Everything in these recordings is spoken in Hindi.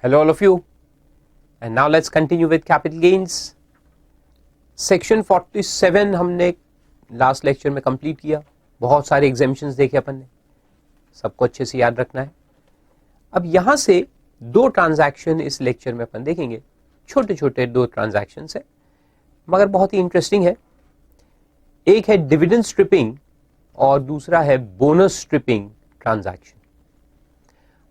Hello all of you, and now let's continue with capital gains. Section 47 हमने लास्ट लेक्चर में कंप्लीट किया. बहुत सारे एग्जेम्पशंस देखे अपन ने, सबको अच्छे से याद रखना है. अब यहां से दो ट्रांजैक्शन इस लेक्चर में अपन देखेंगे. छोटे छोटे दो ट्रांजैक्शन है मगर बहुत ही इंटरेस्टिंग है. एक है डिविडेंड स्ट्रिपिंग और दूसरा है बोनस स्ट्रिपिंग ट्रांजैक्शन.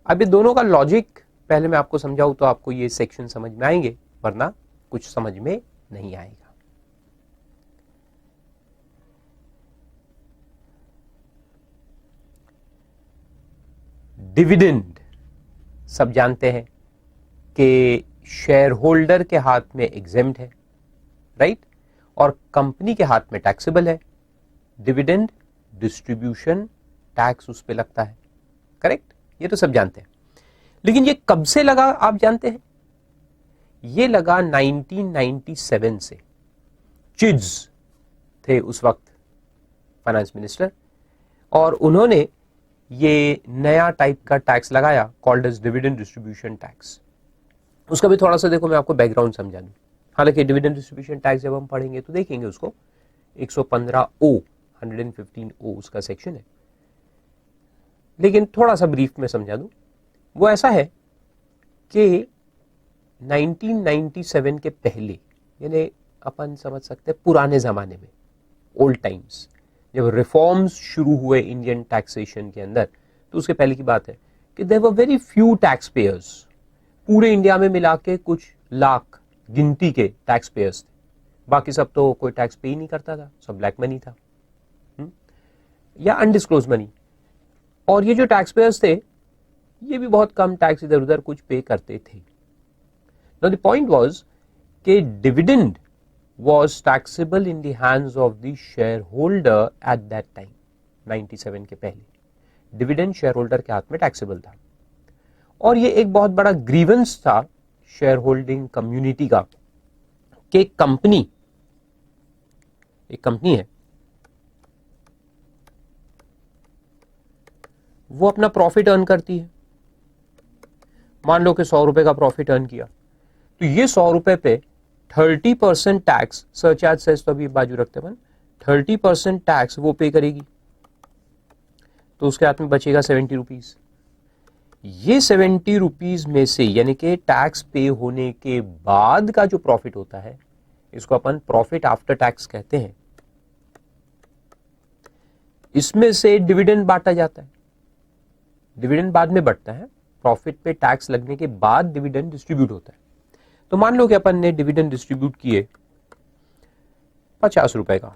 अब ये दोनों का लॉजिक पहले मैं आपको समझाऊं तो आपको ये सेक्शन समझ में आएंगे, वरना कुछ समझ में नहीं आएगा. डिविडेंड सब जानते हैं कि शेयर होल्डर के हाथ में एग्जेम्प्ट है, राइट, और कंपनी के हाथ में टैक्सेबल है. डिविडेंड डिस्ट्रीब्यूशन टैक्स उस पे लगता है, करेक्ट, ये तो सब जानते हैं. लेकिन ये कब से लगा आप जानते हैं? ये लगा 1997 से. चिड्स थे उस वक्त फाइनेंस मिनिस्टर, और उन्होंने ये नया टाइप का टैक्स लगाया called as dividend distribution tax. उसका भी थोड़ा सा देखो, मैं आपको बैकग्राउंड समझा दूं. हालांकि डिविडेंड डिस्ट्रीब्यूशन टैक्स जब हम पढ़ेंगे तो देखेंगे उसको. 115O उसका सेक्शन है, लेकिन थोड़ा सा ब्रीफ में समझा दूं. वो ऐसा है कि 1997 के पहले, यानी अपन समझ सकते हैं पुराने जमाने में, ओल्ड टाइम्स, जब रिफॉर्म्स शुरू हुए इंडियन टैक्सेशन के अंदर, तो उसके पहले की बात है कि there were very few tax payers. पूरे इंडिया में मिला के कुछ लाख गिनती के टैक्स पेयर्स थे. बाकी सब तो कोई टैक्स पे ही नहीं करता था, सब ब्लैक मनी था या अनडिस्क्लोज मनी. और ये जो टैक्स पेयर्स थे ये भी बहुत कम टैक्स इधर उधर कुछ पे करते थे. नाउ द पॉइंट वाज कि dividend was taxable in the hands of the shareholder at that time. 97 के पहले डिविडेंड शेयर होल्डर के हाथ में टैक्सेबल था. और ये एक बहुत बड़ा ग्रीवेंस था शेयर होल्डिंग कम्युनिटी का कि एक कंपनी है, वो अपना प्रॉफिट अर्न करती है. मान लो कि 100 रुपए का प्रॉफिट अर्न किया, तो ये 100 रुपए पे 30% टैक्स, सरचार्ज सेस तो अभी बाजू रखते हैं, 30% टैक्स वो पे करेगी, तो उसके हाथ में बचेगा 70 रुपीज. ये 70 रुपीज में से, यानी कि टैक्स पे होने के बाद का जो प्रॉफिट होता है, इसको अपन प्रॉफिट आफ्टर टैक्स कहते हैं. इसमें से डिविडेंड बांटा जाता है. डिविडेंड बाद में बढ़ता है, प्रॉफिट पे टैक्स लगने के बाद डिविडेंड डिस्ट्रीब्यूट होता है. तो मान लो कि अपन ने डिविडेंड डिस्ट्रीब्यूट किए 50 रुपए का,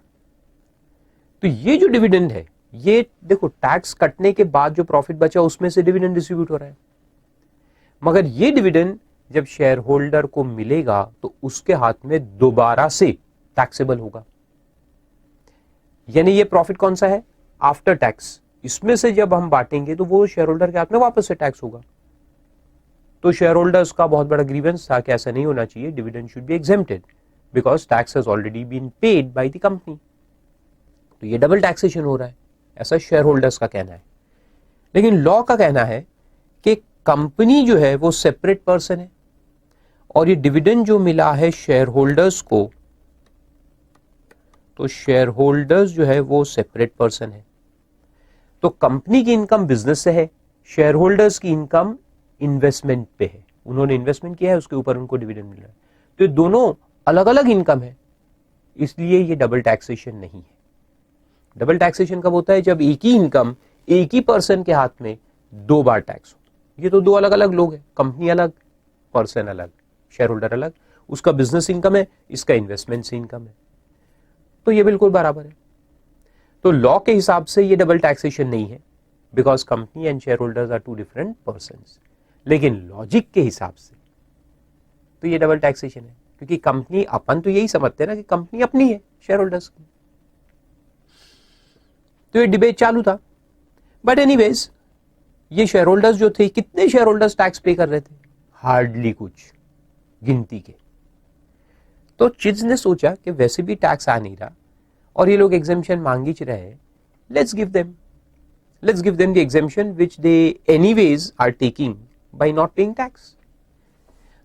तो ये जो डिविडेंड है, ये देखो टैक्स कटने के बाद जो प्रॉफिट बचा उसमें से डिविडेंड डिस्ट्रीब्यूट हो रहा है. मगर ये डिविडेंड जब शेयर होल्डर को मिलेगा तो उसके हाथ में दोबारा से टैक्सेबल होगा. यानी ये प्रॉफिट कौन सा है? After tax. इसमें से जब हम बांटेंगे तो वो शेयर होल्डर के हाथ में वापस से टैक्स होगा. तो शेयर होल्डर्स का बहुत बड़ा ग्रीवेंस था कि ऐसा नहीं होना चाहिए, dividend should be exempted because tax has already been paid by the company. तो ये डबल टैक्सेशन हो रहा है, ऐसा शेयर होल्डर्स का कहना है. लेकिन लॉ का कहना है कि कंपनी जो है वो सेपरेट पर्सन है, और ये डिविडेंड जो मिला है शेयर होल्डर्स को, तो शेयर होल्डर्स जो है वो सेपरेट पर्सन है. तो कंपनी की इनकम बिजनेस से है, शेयर होल्डर्स की इनकम इन्वेस्टमेंट पे है. उन्होंने इन्वेस्टमेंट किया है, उसके ऊपर उनको डिविडेंड मिल रहा है. तो ये दोनों अलग अलग इनकम है, इसलिए ये डबल टैक्सेशन नहीं है. डबल टैक्सेशन कब होता है? जब एक ही इनकम एक ही पर्सन के हाथ में दो बार टैक्स हो. ये तो दो अलग अलग लोग हैं, कंपनी अलग, पर्सन अलग, शेयर होल्डर अलग. उसका बिजनेस इनकम है, इसका इन्वेस्टमेंट से इनकम है, तो ये बिल्कुल बराबर है. तो लॉ के हिसाब से ये डबल टैक्सेशन नहीं है because company and share holders are two different persons. लेकिन लॉजिक के हिसाब से तो ये डबल टैक्सेशन है, क्योंकि कंपनी, अपन तो यही समझते हैं ना कि कंपनी अपनी है शेयर होल्डर्स की. तो ये डिबेट चालू था. बट एनीवेज, ये शेयर होल्डर्स जो थे, कितने शेयर होल्डर्स टैक्स पे कर रहे थे? हार्डली कुछ गिनती के. तो चिड्स ने सोचा कि वैसे भी टैक्स आ नहीं रहा और ये लोग एग्जेम्पशन मांग ही रहे हैं, let's give them the exemption which they anyways are taking by not paying tax.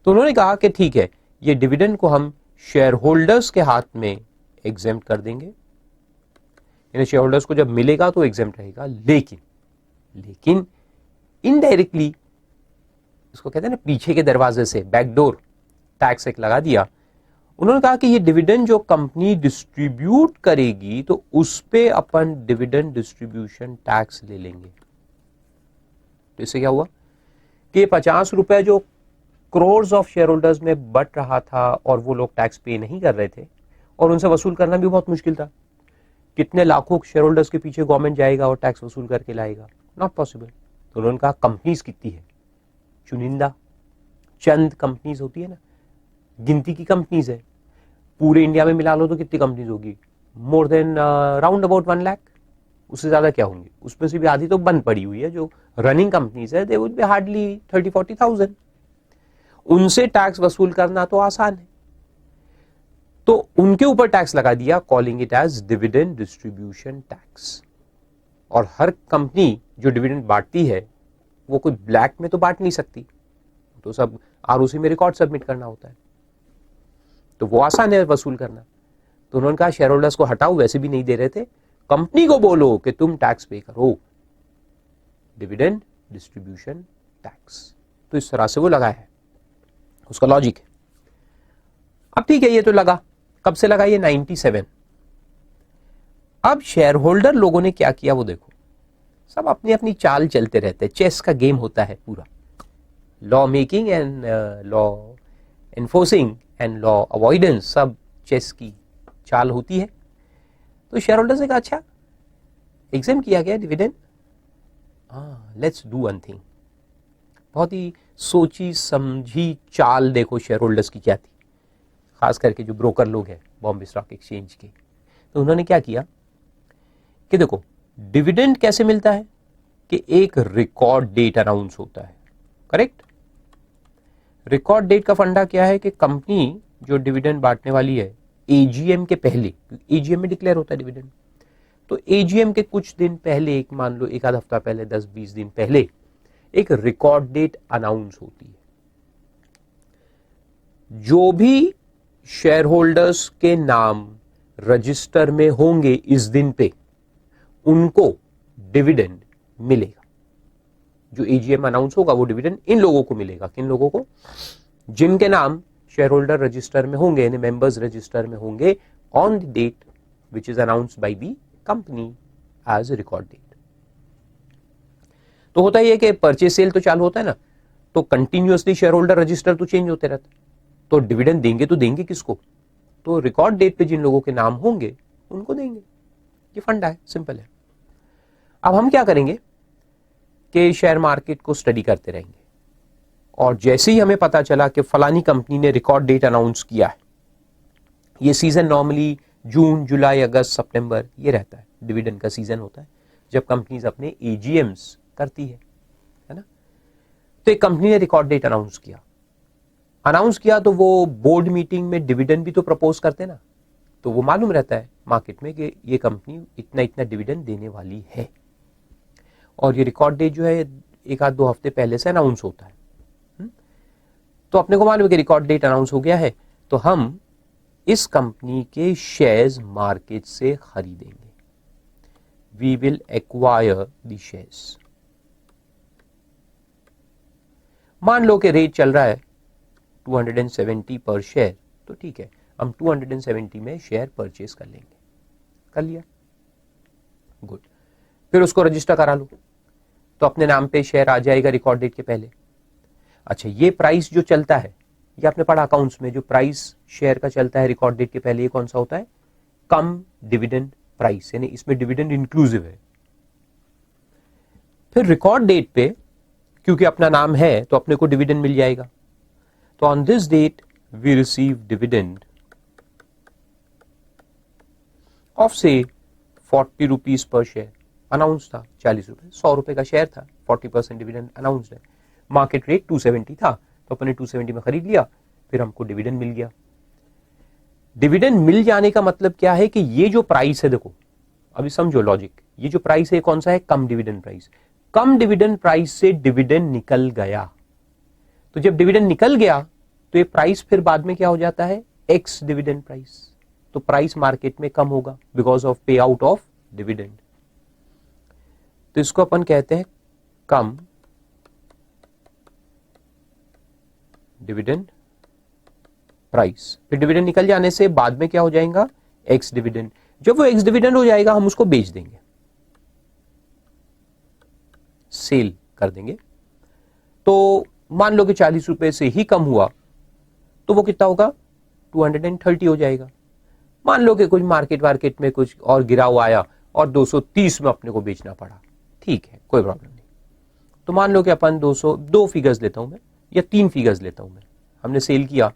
तो उन्होंने कहा कि ठीक है, ये डिविडेंड को हम शेयर होल्डर्स के हाथ में एग्जेम्प्ट कर देंगे, यानी शेयर होल्डर्स को जब मिलेगा तो एग्जेम्प्ट रहेगा, लेकिन इनडायरेक्टली, इसको कहते हैं ना पीछे के दरवाजे से, बैकडोर टैक्स एक लगा दिया। उन्होंने कहा कि ये डिविडेंड जो कंपनी डिस्ट्रीब्यूट करेगी तो उस पे अपन डिविडेंड डिस्ट्रीब्यूशन टैक्स ले लेंगे। तो इससे क्या हुआ कि 50 रुपए जो करोड़ ऑफ शेयर होल्डर्स में बट रहा था और वो लोग टैक्स पे नहीं कर रहे थे और उनसे वसूल करना भी बहुत मुश्किल था। कितने लाखों शेयर होल्डर्स के पीछे गवर्नमेंट जाएगा और टैक्स वसूल करके लाएगा? Not possible. तो उन्होंने कहा कंपनीज कितनी है, चुनिंदा चंद कंपनीज होती है ना, गिनती की कंपनीज है, पूरे इंडिया में मिला लो तो कितनी कंपनीज होगी? More than round about 1 lakh, उससे ज्यादा क्या होंगी? उसमें से भी आधी तो बंद पड़ी हुई है, जो रनिंग कंपनीज है दे वुड बी हार्डली 30-40,000। उनसे टैक्स वसूल करना तो आसान है, तो उनके ऊपर टैक्स लगा दिया, calling it as dividend distribution tax. और हर कंपनी जो डिविडेंड बांटती है वो कोई ब्लैक में तो बांट नहीं सकती, तो सब आरओसी में रिकॉर्ड सबमिट करना होता है, तो वो आसान है वसूल करना। तो उन्होंने कहा शेयर होल्डर्स को हटाओ, वैसे भी नहीं दे रहे थे, कंपनी को बोलो कि तुम टैक्स पे करो, डिविडेंड डिस्ट्रीब्यूशन टैक्स। तो इस तरह से वो लगा है, उसका लॉजिक है। अब ठीक है, ये तो लगा, कब से लगा? ये 97। अब शेयर होल्डर लोगों ने क्या किया वो देखो, सब अपनी अपनी चाल चलते रहते हैं, चेस का गेम होता है पूरा, law making and law enforcing and law avoidance, सब चेस की चाल होती है। तो शेयर होल्डर ने कहा अच्छा एग्जाम किया गया dividend, let's do one thing. बहुत ही सोची समझी चाल देखो शेयर होल्डर्स की क्या थी, खास करके जो ब्रोकर लोग हैं बॉम्बे स्टॉक एक्सचेंज के। तो उन्होंने क्या किया कि देखो डिविडेंड कैसे मिलता है कि एक रिकॉर्ड डेट अनाउंस होता है, करेक्ट? रिकॉर्ड डेट का फंडा क्या है कि कंपनी जो डिविडेंड बांटने वाली है एजीएम के पहले, एजीएम में डिक्लेयर होता है डिविडेंड, तो एजीएम के कुछ दिन पहले, एक मान लो एक आध हफ्ता पहले, 10-20 दिन पहले एक रिकॉर्ड डेट अनाउंस होती है। जो भी शेयर होल्डर्स के नाम रजिस्टर में होंगे इस दिन पे, उनको डिविडेंड मिलेगा। जो एजीएम अनाउंस होगा वो डिविडेंड इन लोगों को मिलेगा। किन लोगों को? जिनके नाम शेयर होल्डर रजिस्टर में होंगे, यानी मेंबर्स रजिस्टर में होंगे on the date which is announced by the company as record date. तो होता ही है कि परचेज सेल तो चालू होता है ना, तो कंटिन्यूअसली शेयर होल्डर रजिस्टर तो चेंज होते रहते, तो डिविडेंड देंगे तो देंगे किसको? तो रिकॉर्ड डेट पे जिन लोगों के नाम होंगे उनको देंगे। ये फंडा है, सिंपल है। अब हम क्या करेंगे कि शेयर मार्केट को स्टडी करते रहेंगे, और जैसे ही हमें पता चला कि फलानी कंपनी ने रिकॉर्ड डेट अनाउंस किया है, ये सीजन नॉर्मली जून, जुलाई, अगस्त, सितंबर ये रहता है, डिविडेंड का सीजन होता है जब कंपनीज अपने एजीएम्स करती है ना। तो एक कंपनी ने रिकॉर्ड डेट अनाउंस किया तो वो बोर्ड मीटिंग में डिविडेंड भी तो प्रपोज करते ना, तो वो मालूम रहता है मार्केट में कि ये कंपनी इतना इतना डिविडेंड देने वाली है, और ये रिकॉर्ड डेट जो है 1-2 हफ्ते पहले से अनाउंस होता है। तो अपने को मालूम है कि रिकॉर्ड डेट अनाउंस हो गया है, तो हम इस कंपनी के शेयर्स मार्केट से खरीदेंगे। We will acquire the shares. मान लो कि रेट चल रहा है 270 पर शेयर, तो ठीक है, हम 270 में शेयर परचेज कर लेंगे। कर लिया, गुड। फिर उसको रजिस्टर करा लो, तो अपने नाम पे शेयर आ जाएगा रिकॉर्ड डेट के पहले। अच्छा, ये प्राइस जो चलता है, ये आपने पढ़ा अकाउंट्स में, जो प्राइस शेयर का चलता है रिकॉर्ड डेट के पहले, ये कौन सा होता है? कम डिविडेंड प्राइस, यानी इसमें डिविडेंड इंक्लूसिव है। फिर रिकॉर्ड डेट पे क्योंकि अपना नाम है तो अपने को डिविडेंड मिल जाएगा। तो on this date we receive dividend of से 40 रुपीज पर शेयर। अनाउंस था 40 रुपए, 100 रुपए का शेयर था, 40% डिविडेंड अनाउंस्ड है। मार्केट रेट 270 था, तो अपने 270 में खरीद लिया, फिर हमको डिविडेंड मिल गया। डिविडेंड मिल जाने का मतलब क्या है कि ये जो प्राइस है, देखो अभी समझो लॉजिक, ये जो प्राइस है कौन सा है? कम डिविडेंड प्राइस। कम डिविडेंड प्राइस से डिविडेंड निकल गया, तो जब डिविडेंड निकल गया तो ये प्राइस फिर बाद में क्या हो जाता है, एक्स डिविडेंड प्राइस। तो प्राइस मार्केट में कम होगा बिकॉज ऑफ पे आउट ऑफ डिविडेंड। तो इसको अपन कहते हैं कम डिविडेंड प्राइस। फिर डिविडेंड निकल जाने से बाद में क्या हो जाएगा, एक्स डिविडेंड। जब वो एक्स डिविडेंड हो जाएगा हम उसको बेच देंगे, सेल कर देंगे। तो मान लो कि 40 रुपए से ही कम हुआ तो वो कितना होगा, 230 हो जाएगा। मान लो कि कुछ मार्केट में कुछ और गिराव आया और 230 में अपने को बेचना पड़ा, ठीक है, कोई प्रॉब्लम नहीं। तो मान लो कि अपन 2 फिगर्स लेता हूं मैं, या 3 फिगर्स लेता हूं मैं। हमने सेल किया,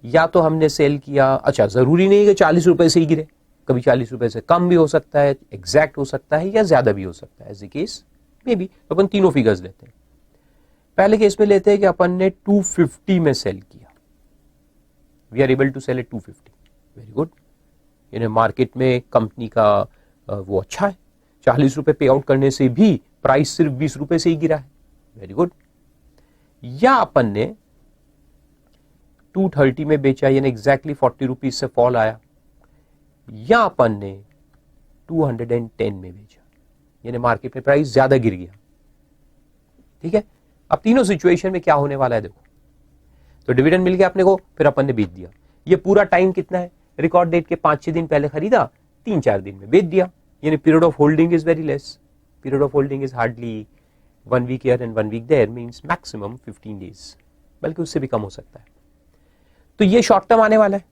या तो हमने सेल किया, अच्छा जरूरी नहीं कि 40 रुपए से ही गिरे, कभी 40 रुपए से कम भी हो सकता है, एग्जैक्ट हो सकता है, या ज्यादा भी हो सकता है, as a case may be. तो अपन तीनों फिगर्स लेते हैं। पहले केस में लेते हैं कि अपन ने 250 में सेल किया, we are able to sell at 250, very good. यानी मार्केट में कंपनी का वो अच्छा है, 40 रुपए पे आउट करने से भी प्राइस सिर्फ 20 रुपए से ही गिरा है, वेरी गुड। या अपन ने 230 में बेचा, यानी एग्जैक्टली 40 रुपीज से फॉल आया, या अपन ने 210 में बेचा, यानी मार्केट में प्राइस ज्यादा गिर गया, ठीक है। अब तीनों सिचुएशन में क्या होने वाला है देखो। तो डिविडेंड मिल गया अपने को, फिर अपन ने बेच दिया। ये पूरा टाइम कितना है, रिकॉर्ड डेट के 5-6 दिन पहले खरीदा, 3-4 दिन में बेच दिया, यानी period of holding is very less. Period of holding is hardly 1 week here and 1 week there, means maximum 15 days, बल्कि उससे भी कम हो सकता है। तो ये शॉर्ट टर्म आने वाला है।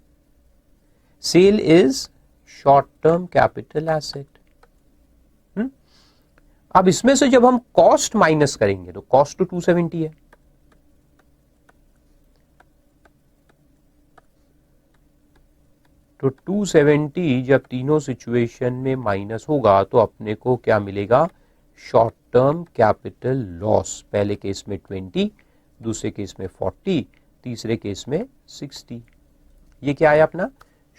Sale is short term capital asset. अब इसमें से जब हम कॉस्ट माइनस करेंगे तो कॉस्ट तो 270 है, तो 270 जब तीनों सिचुएशन में माइनस होगा तो अपने को क्या मिलेगा, शॉर्ट टर्म कैपिटल लॉस। पहले केस में 20, दूसरे केस में 40, तीसरे केस में 60। ये क्या है अपना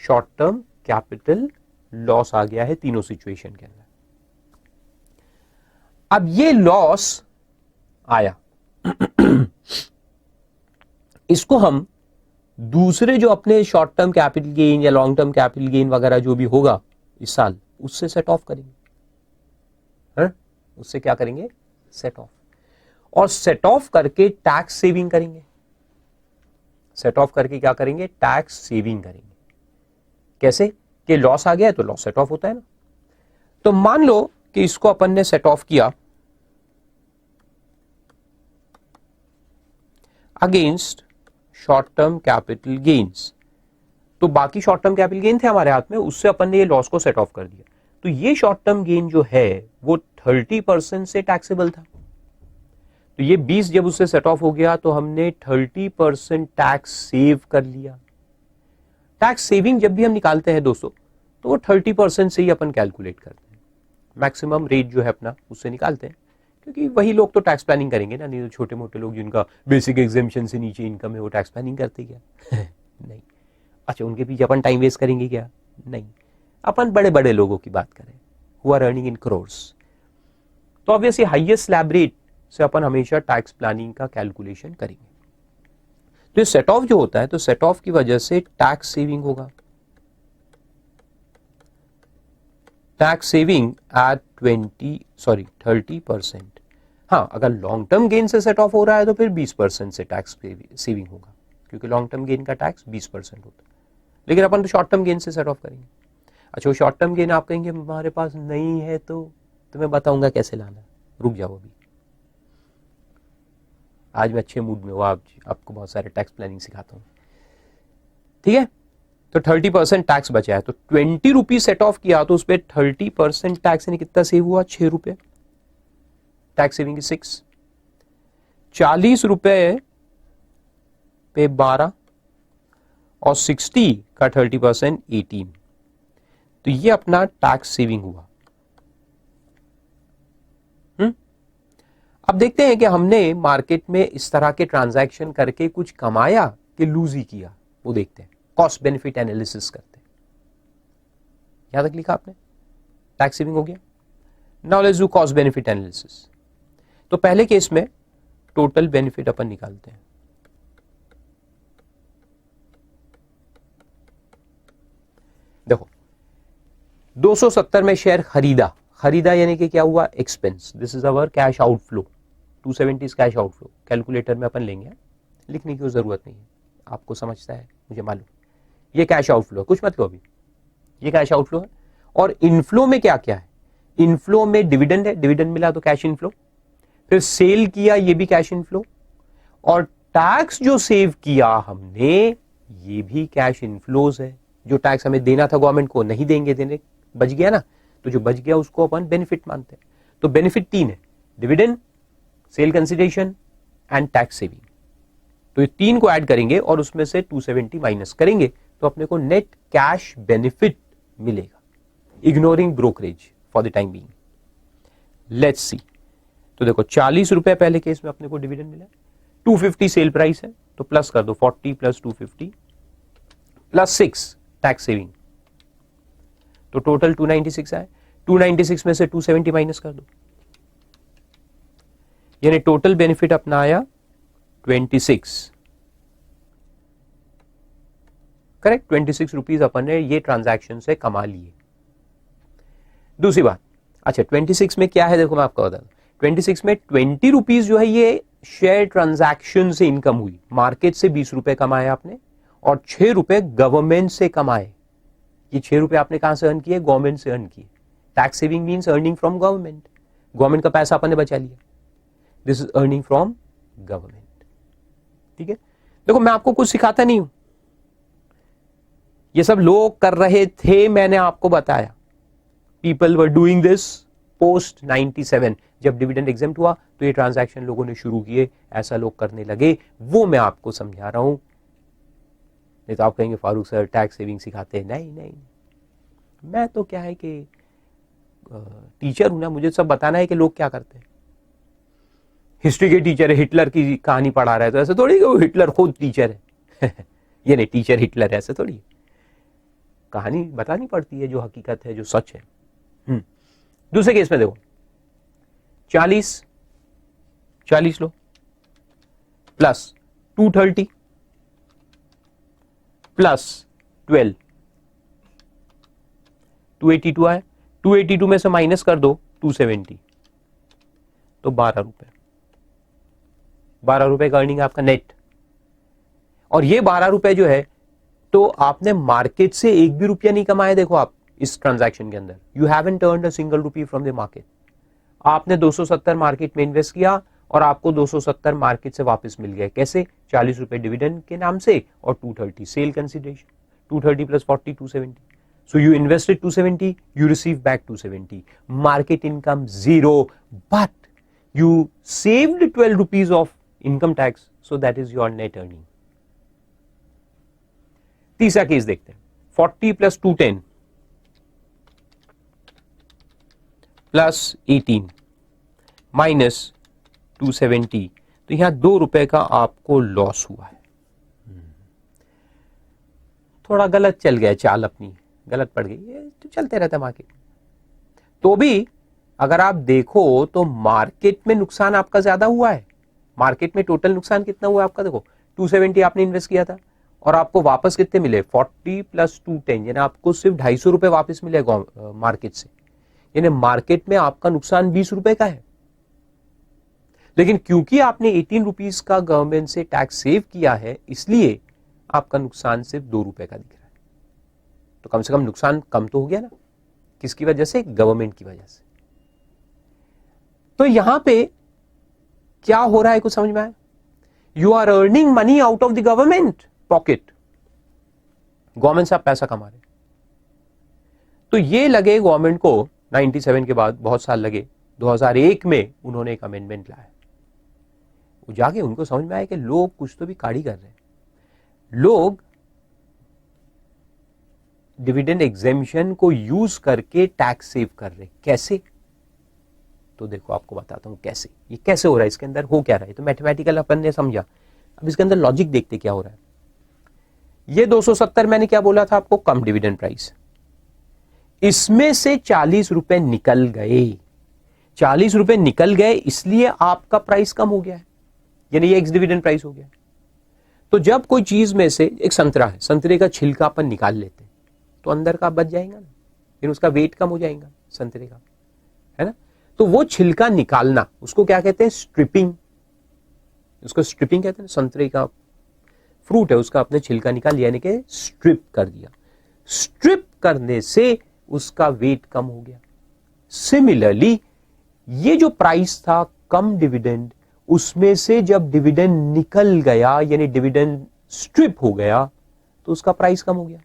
शॉर्ट टर्म कैपिटल लॉस आ गया है तीनों सिचुएशन के अंदर। अब ये लॉस आया इसको हम दूसरे जो अपने शॉर्ट टर्म कैपिटल गेन या लॉन्ग टर्म कैपिटल गेन वगैरह जो भी होगा इस साल, उससे सेट ऑफ करेंगे, है? उससे क्या करेंगे, सेट ऑफ। और सेट ऑफ करके टैक्स सेविंग करेंगे। सेट ऑफ करके क्या करेंगे, टैक्स सेविंग करेंगे। कैसे, कि लॉस आ गया है तो लॉस सेट ऑफ होता है ना। तो मान लो कि इसको अपन ने सेट ऑफ किया against short term capital gains, तो बाकी शॉर्ट टर्म कैपिटल गेन थे हमारे हाथ में, उससे अपन ने ये लॉस को सेट ऑफ कर दिया। तो ये शॉर्ट टर्म गेन जो है वो 30% से टैक्सेबल था। तो ये 20 जब उससे सेट ऑफ हो गया तो हमने 30% टैक्स सेव कर लिया। टैक्स सेविंग जब भी हम निकालते हैं दोस्तों तो वो 30% से ही अपन कैलकुलेट करते हैं, मैक्सिमम रेट जो है अपना उससे निकालते हैं, क्योंकि वही लोग तो टैक्स प्लानिंग करेंगे ना, नहीं तो छोटे मोटे लोग जिनका बेसिक एग्जेम्पशन से नीचे इनकम है वो टैक्स प्लानिंग करते क्या नहीं। अच्छा, उनके पीछे अपन टाइम वेस्ट करेंगे क्या, नहीं। अपन बड़े बड़े लोगों की बात करें who are earning in crores, तो ऑब्वियसली हाईएस्ट स्लैब रेट से अपन हमेशा टैक्स प्लानिंग का कैलकुलेशन करेंगे। तो ये सेट ऑफ जो होता है, तो सेट ऑफ की वजह से टैक्स सेविंग होगा, टैक्स सेविंग एट 30%। हाँ, अगर लॉन्ग टर्म गेन से सेट ऑफ हो रहा है तो फिर 20% से टैक्स सेविंग होगा, क्योंकि लॉन्ग टर्म गेन का टैक्स 20% होता है। लेकिन अपन तो शॉर्ट टर्म गेन से सेट ऑफ करेंगे। अच्छा, वो शॉर्ट टर्म गेन आप कहेंगे हमारे पास नहीं है तो मैं बताऊंगा कैसे लाना, रुक जाओ अभी। आज मैं अच्छे मूड में हूँ, आपको बहुत सारे टैक्स प्लानिंग सिखाता हूँ, ठीक है। तो 30% टैक्स बचा है, तो 20 रुपीज सेट ऑफ किया तो उस पर 30% टैक्स यानी कितना सेव हुआ, 6 रुपए। Tax saving is 6। 40 रुपए पे 12 और 60 का 30% 18, तो ये अपना टैक्स सेविंग हुआ। अब देखते हैं कि हमने मार्केट में इस तरह के ट्रांजैक्शन करके कुछ कमाया कि लूज ही किया, वो देखते हैं। कॉस्ट बेनिफिट एनालिसिस करते हैं। यहां तक लिखा आपने, टैक्स सेविंग हो गया। Now let's do cost benefit analysis. तो पहले केस में टोटल बेनिफिट अपन निकालते हैं, देखो 270 में शेयर खरीदा यानी कि क्या हुआ, expense, this is our cash outflow, 270 is cash outflow, calculator में अपन लेंगे, लिखने की जरूरत नहीं है, आपको समझता है मुझे मालूम, ये कैश आउटफ्लो है, कुछ मत लो अभी, ये कैश आउटफ्लो है। और इनफ्लो में क्या क्या है, इनफ्लो में डिविडेंड है, डिविडेंड मिला तो कैश इनफ्लो, फिर सेल किया ये भी कैश इनफ्लो, और टैक्स जो सेव किया हमने ये भी कैश इनफ्लोज है, जो टैक्स हमें देना था गवर्नमेंट को नहीं देंगे, देने बच गया ना, तो जो बच गया उसको अपन बेनिफिट मानते हैं। तो बेनिफिट 3 है, dividend, sale consideration and tax saving. तो ये 3 को ऐड करेंगे और उसमें से 270 माइनस करेंगे तो अपने को नेट कैश बेनिफिट मिलेगा, ignoring brokerage for the time being. Let's see, तो देखो 40 रुपए पहले केस में अपने को डिविडेंड मिला, 250 सेल प्राइस है तो प्लस कर दो, 40 प्लस 250 प्लस 6 टैक्स सेविंग, तो टोटल 296 आए, 296 में से 270 माइनस कर दो, यानी टोटल बेनिफिट अपना आया 26, करेक्ट, 26 रुपीज अपन ने ये ट्रांजैक्शन से कमा लिए। दूसरी बात, अच्छा 26 में क्या है देखो मैं आपको बता दूं, 26 में 20 रुपीज जो है ये शेयर ट्रांजैक्शन से इनकम हुई, मार्केट से 20 रुपए कमाए आपने और 6 रुपए गवर्नमेंट से कमाए। ये 6 रुपए आपने कहां से अर्न किए, गवर्नमेंट से अर्न किए। Tax saving means earning from government, government का पैसा अपन ने बचा लिया, this is earning from government. ठीक है, देखो मैं आपको कुछ सिखाता नहीं हूं, ये सब लोग कर रहे थे, मैंने आपको बताया, people were doing this post 97, जब डिविडेंड एग्जेम्प्ट हुआ तो ये ट्रांजैक्शन लोगों ने शुरू किए, ऐसा लोग करने लगे, वो मैं आपको समझा रहा हूं। नहीं तो आप कहेंगे फारूक सर टैक्स सेविंग सिखाते हैं, नहीं नहीं, मैं तो क्या है कि टीचर हूं ना, मुझे सब बताना है कि लोग क्या करते हैं। हिस्ट्री के टीचर है, हिटलर की कहानी पढ़ा रहा है तो ऐसे थोड़ी कि वो हिटलर खुद टीचर है ये नहीं, टीचर हिटलर है ऐसे थोड़ी, कहानी बतानी पड़ती है जो हकीकत है, जो सच है। दूसरे केस में देखो 40 लो प्लस 230 प्लस 12, 282 आए, 282 में से माइनस कर दो 270, तो 12 रुपए, 12 रुपए का अर्निंग आपका नेट। और ये 12 रुपए जो है तो आपने मार्केट से एक भी रुपया नहीं कमाया, देखो आप इस ट्रांजैक्शन के अंदर, you haven't earned a single rupee from the market. आपने 270 मार्केट में इन्वेस्ट किया और आपको 270 मार्केट से वापस मिल गए, कैसे, 40 रुपए डिविडेंड के नाम से और 230 sale consideration, 230 plus 40 270, so you invested 270, you receive back 270, market income 0, but you saved 12 rupees of income tax, so that is your net earning. तीसरा केस देखते हैं, 40 प्लस 210 प्लस 18 माइनस 270, तो यहां 2 रुपए का आपको लॉस हुआ है, थोड़ा गलत चल गया, चाल अपनी गलत पड़ गई, ये तो चलते रहता है मार्केट। तो भी अगर आप देखो तो मार्केट में नुकसान आपका ज्यादा हुआ है, मार्केट में टोटल नुकसान कितना हुआ आपका, देखो 270 आपने इन्वेस्ट किया था और आपको वापस कितने मिले, 40 प्लस 210, यानी आपको सिर्फ 250 रुपए वापस मिले मार्केट से, यानी मार्केट में आपका नुकसान 20 रुपए का है। लेकिन क्योंकि आपने 18 रुपीज का गवर्नमेंट से टैक्स सेव किया है, इसलिए आपका नुकसान सिर्फ 2 रुपए का दिख रहा है। तो कम से कम नुकसान कम तो हो गया ना, किसकी वजह से, गवर्नमेंट की वजह से। तो यहां पे क्या हो रहा है कुछ समझ में आया, you are earning money out of the government pocket, government से आप पैसा कमा रहे। तो ये लगे गवर्नमेंट को 97 के बाद बहुत साल लगे, 2001 में उन्होंने एक अमेंडमेंट लाया, वो जाके उनको समझ में आया कि लोग कुछ तो भी काड़ी कर रहे हैं, लोग डिविडेंड एग्जेम्पशन को यूज करके टैक्स सेव कर रहे, कैसे, तो देखो आपको बताता हूं कैसे, ये कैसे हो रहा है, इसके अंदर हो क्या रहा है, तो मैथमेटिकल अपन ने समझा, अब इसके अंदर लॉजिक देखते क्या हो रहा है। ये 270 मैंने क्या बोला था आपको, कम डिविडेंड प्राइस, इसमें से 40 रुपए निकल गए, 40 रुपए निकल गए, इसलिए आपका प्राइस कम हो गया है, यानी ये एक्स डिविडेंड प्राइस हो गया। तो जब कोई चीज में से, एक संतरा है, संतरे का छिलका अपन निकाल लेते हैं, तो अंदर का बच जाएगा ना, फिर उसका वेट कम हो जाएगा संतरे का, है ना। तो वो छिलका निकालना, उसको क्या कहते हैं, स्ट्रिपिंग। उसको स्ट्रिपिंग कहते हैं। संतरे का फ्रूट है, उसका आपने छिलका निकाल लिया, यानी कि स्ट्रिप कर दिया। स्ट्रिप करने से उसका वेट कम हो गया। सिमिलरली ये जो प्राइस था कम डिविडेंड, उसमें से जब डिविडेंड निकल गया, यानी डिविडेंड स्ट्रिप हो गया, तो उसका प्राइस कम हो गया।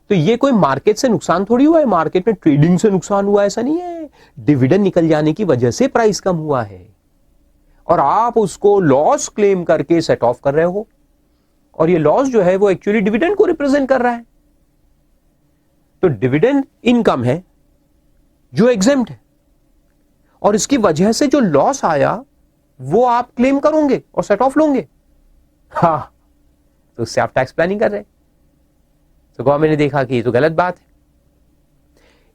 तो ये कोई मार्केट से नुकसान थोड़ी हुआ है, मार्केट में ट्रेडिंग से नुकसान हुआ, ऐसा नहीं है। डिविडेंड निकल जाने की वजह से प्राइस कम हुआ है, और आप उसको लॉस क्लेम करके सेट ऑफ कर रहे हो, और ये लॉस जो है वो एक्चुअली डिविडेंड को रिप्रेजेंट कर रहा है। तो डिविडेंड इनकम है जो एग्जेम्प्ट है, और इसकी वजह से जो लॉस आया वो आप क्लेम करोगे और सेट ऑफ लोगे। हाँ, तो उससे आप टैक्स प्लानिंग कर रहे हैं। तो गवर्नमेंट ने देखा कि ये तो गलत बात है,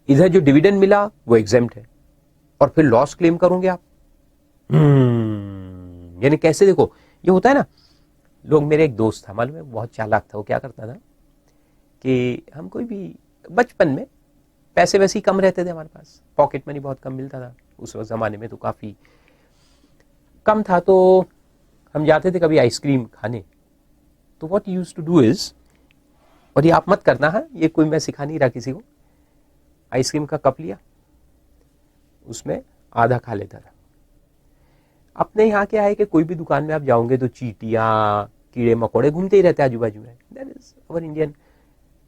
इधर जो डिविडेंड मिला वो एग्जेम्प्ट है, और फिर लॉस क्लेम करोगे आप। यानी कैसे, देखो ये होता है ना, लोग, मेरे एक दोस्त था मालूम है, बहुत चालाक था। वो क्या करता था कि हम कोई भी बचपन में पैसे वैसे ही कम रहते थे हमारे पास, पॉकेट मनी बहुत कम मिलता था उस जमाने में, तो काफी कम था। तो हम जाते थे कभी आइसक्रीम खाने, तो what used to do is, और ये आप मत करना है, ये कोई मैं सिखा नहीं रहा किसी को, आइसक्रीम का कप लिया, उसमें आधा खा लेता था। अपने यहाँ क्या है कि कोई भी दुकान में आप जाओगे तो चींटियां, कीड़े मकोड़े घूमते ही रहते हैं आजू बाजू में। That is our Indian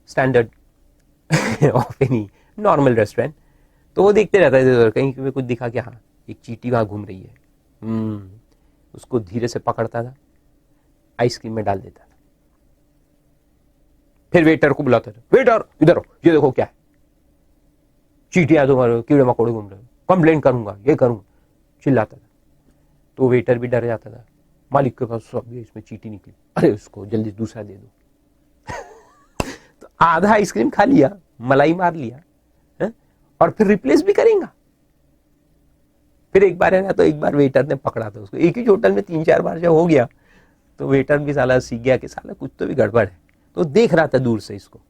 standard of any normal restaurant. तो वो देखते रहता है, कहीं पे कुछ दिखा कि हाँ एक चींटी वहां घूम रही है, उसको धीरे से पकड़ता था, आइसक्रीम में डाल देता था, फिर वेटर को बुलाता था, वेटर इधर हो, ये देखो क्या है, चींटियां तुम्हारे, कीड़े मकोड़े घूम रहे हो, कंप्लेंट करूंगा, ये करूंगा, चिल्लाता था। तो वेटर भी डर जाता था, मालिक के पास सब इसमें चींटी निकली, अरे उसको जल्दी दूसरा दे दो। तो आधा आइसक्रीम खा लिया, मलाई मार लिया है? और फिर रिप्लेस भी करेगा। फिर एक बार है ना, तो एक बार वेटर ने पकड़ा था उसको, एक ही होटल में 3-4 बार जब हो गया, तो वेटर भी साला सीख गया कि साला कुछ तो भी गड़बड़ है, तो देख रहा था दूर से इसको।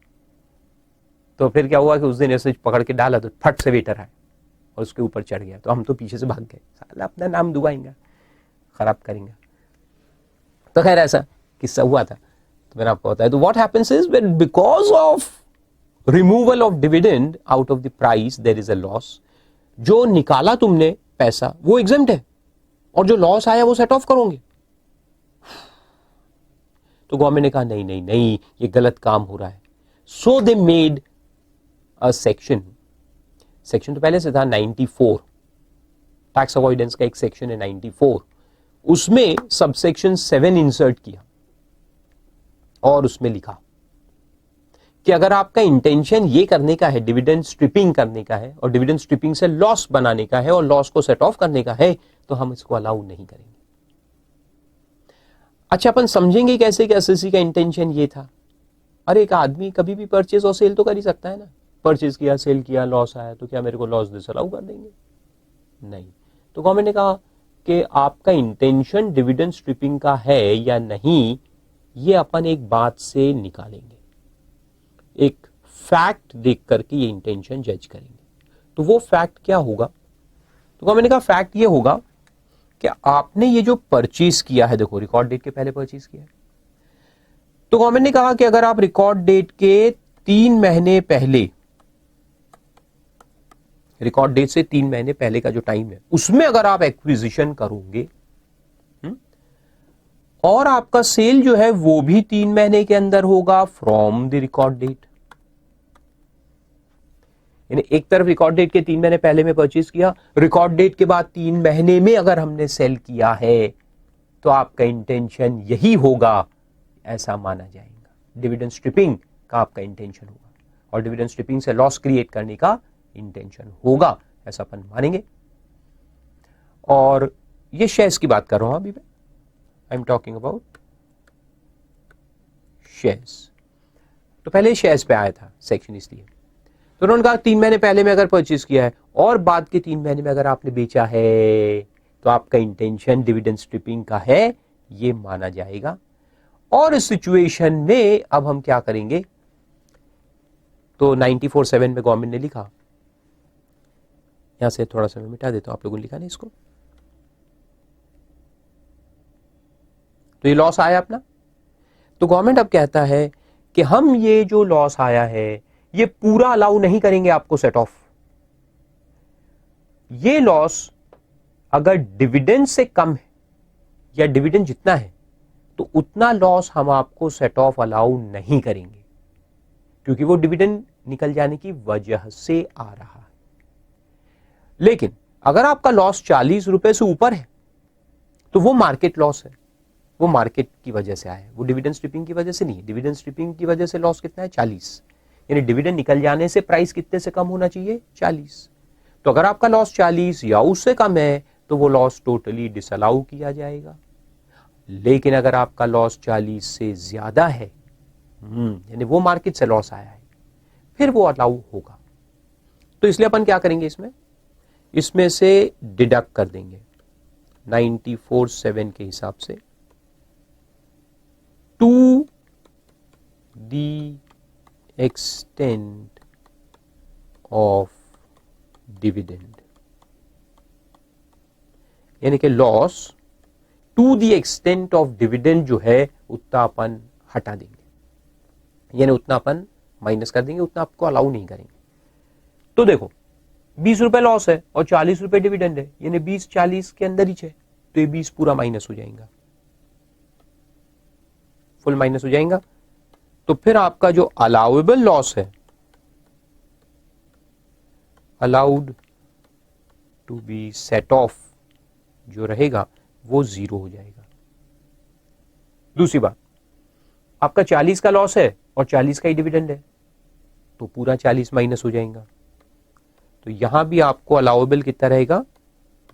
तो फिर क्या हुआ कि उस दिन ऐसे पकड़ के डाला तो फट से वेटर आया और उसके ऊपर चढ़ गया। तो हम तो पीछे से भाग गए, साला अपना नाम डुबाएंगे, खराब करेंगे। तो खैर ऐसा किस्सा हुआ था, तो मैंने आपको बताया। तो what happens is when because of removal of dividend out of the price there is a loss. जो निकाला तुमने पैसा वो एग्जेम्प्ट है, और जो लॉस आया वो सेट ऑफ करोगे। तो गवर्नमेंट ने कहा नहीं नहीं नहीं, ये गलत काम हो रहा है। सो दे मेड अ सेक्शन तो पहले से था 94, टैक्स अवॉइडेंस का एक सेक्शन है 94, उसमें सबसेक्शन 7 इंसर्ट किया, और उसमें लिखा कि अगर आपका इंटेंशन ये करने का है, डिविडेंड स्ट्रिपिंग करने का है, और डिविडेंड स्ट्रिपिंग से लॉस बनाने का है, और लॉस को सेट ऑफ करने का है, तो हम इसको अलाउ नहीं करेंगे। अच्छा, अपन समझेंगे कैसे कि एसएससी का इंटेंशन ये था? अरे एक आदमी कभी भी परचेज और सेल तो कर ही सकता है ना, परचेज किया, सेल किया, लॉस आया, तो क्या मेरे को लॉस डिसअलाउ कर देंगे? नहीं। तो गवर्नमेंट ने कहा कि आपका इंटेंशन डिविडेंड स्ट्रिपिंग का है या नहीं, ये अपन एक बात से निकालेंगे, एक फैक्ट देख करके ये इंटेंशन जज करेंगे। तो वो फैक्ट क्या होगा? तो गवर्नमेंट ने कहा फैक्ट ये होगा कि आपने ये जो परचेज किया है, देखो रिकॉर्ड डेट के पहले परचेज किया है, तो गवर्नमेंट ने कहा कि अगर आप रिकॉर्ड डेट के 3 महीने पहले, रिकॉर्ड डेट से 3 महीने पहले का जो टाइम है, उसमें अगर आप एक्विजिशन करोगे, और आपका सेल जो है वो भी 3 महीने के अंदर होगा फ्रॉम द रिकॉर्ड डेट, यानी एक तरफ रिकॉर्ड डेट के 3 महीने पहले में परचेज किया, रिकॉर्ड डेट के बाद 3 महीने में अगर हमने सेल किया है, तो आपका इंटेंशन यही होगा, ऐसा माना जाएगा। डिविडेंड स्ट्रिपिंग का आपका इंटेंशन होगा, और डिविडेंड स्ट्रिपिंग से लॉस क्रिएट करने का इंटेंशन होगा, ऐसा अपन मानेंगे। और ये शेयर्स की बात कर रहा हूं अभी मैं, I am talking about shares. तो पहले शेयर्स पे आया था सेक्शन, इसलिए तो उन्होंने कहा 3 महीने पहले में अगर परचेज किया है और बाद के 3 महीने में अगर आपने बेचा है, तो आपका इंटेंशन डिविडेंड स्ट्रिपिंग का है, ये माना जाएगा। और इस सिचुएशन में अब हम क्या करेंगे तो 94.7 में गवर्नमेंट ने लिखा, यहां से थोड़ा सा मैं मिटा देता हूं, आप लोगों ने लिखा नहीं इसको, तो ये लॉस आया अपना। तो गवर्नमेंट अब कहता है कि हम ये जो लॉस आया है ये पूरा अलाउ नहीं करेंगे आपको सेट ऑफ। ये लॉस अगर डिविडेंड से कम है या डिविडेंड जितना है तो उतना लॉस हम आपको सेट ऑफ अलाउ नहीं करेंगे, क्योंकि वो डिविडेंड निकल जाने की वजह से आ रहा है। लेकिन अगर आपका लॉस 40 रुपए से ऊपर है तो वो मार्केट लॉस है, वो मार्केट की वजह से आया है, वो डिविडेंड स्ट्रिपिंग की वजह से नहीं है। डिविडेंड स्ट्रिपिंग की वजह से लॉस कितना है? 40, यानी डिविडेंड निकल जाने से प्राइस कितने से कम होना चाहिए? 40। तो अगर आपका लॉस 40 या उससे कम है तो वो लॉस टोटली डिसअलाउ किया जाएगा। लेकिन अगर आपका लॉस 40 से ज्यादा है, यानी वो मार्केट से लॉस आया है, फिर वो अलाउ होगा। तो इसलिए अपन क्या करेंगे, इसमें से डिडक्ट कर देंगे 94.7 के हिसाब से to the extent of dividend, यानी कि loss to the extent of dividend जो है उतना अपन हटा देंगे, यानी उतना अपन माइनस कर देंगे, उतना आपको अलाउ नहीं करेंगे। तो देखो 20 रुपए लॉस है और 40 रुपए डिविडेंड है, यानी 20-40 के अंदर ही है, तो ये 20 पूरा माइनस हो जाएगा, फुल माइनस हो जाएगा। तो फिर आपका जो अलाउएबल लॉस है, allowed to be set off जो रहेगा वो 0 हो जाएगा। दूसरी बात, आपका 40 का लॉस है और 40 का ही डिविडेंड है, तो पूरा 40 माइनस हो जाएगा। तो यहां भी आपको अलाउएबल कितना रहेगा?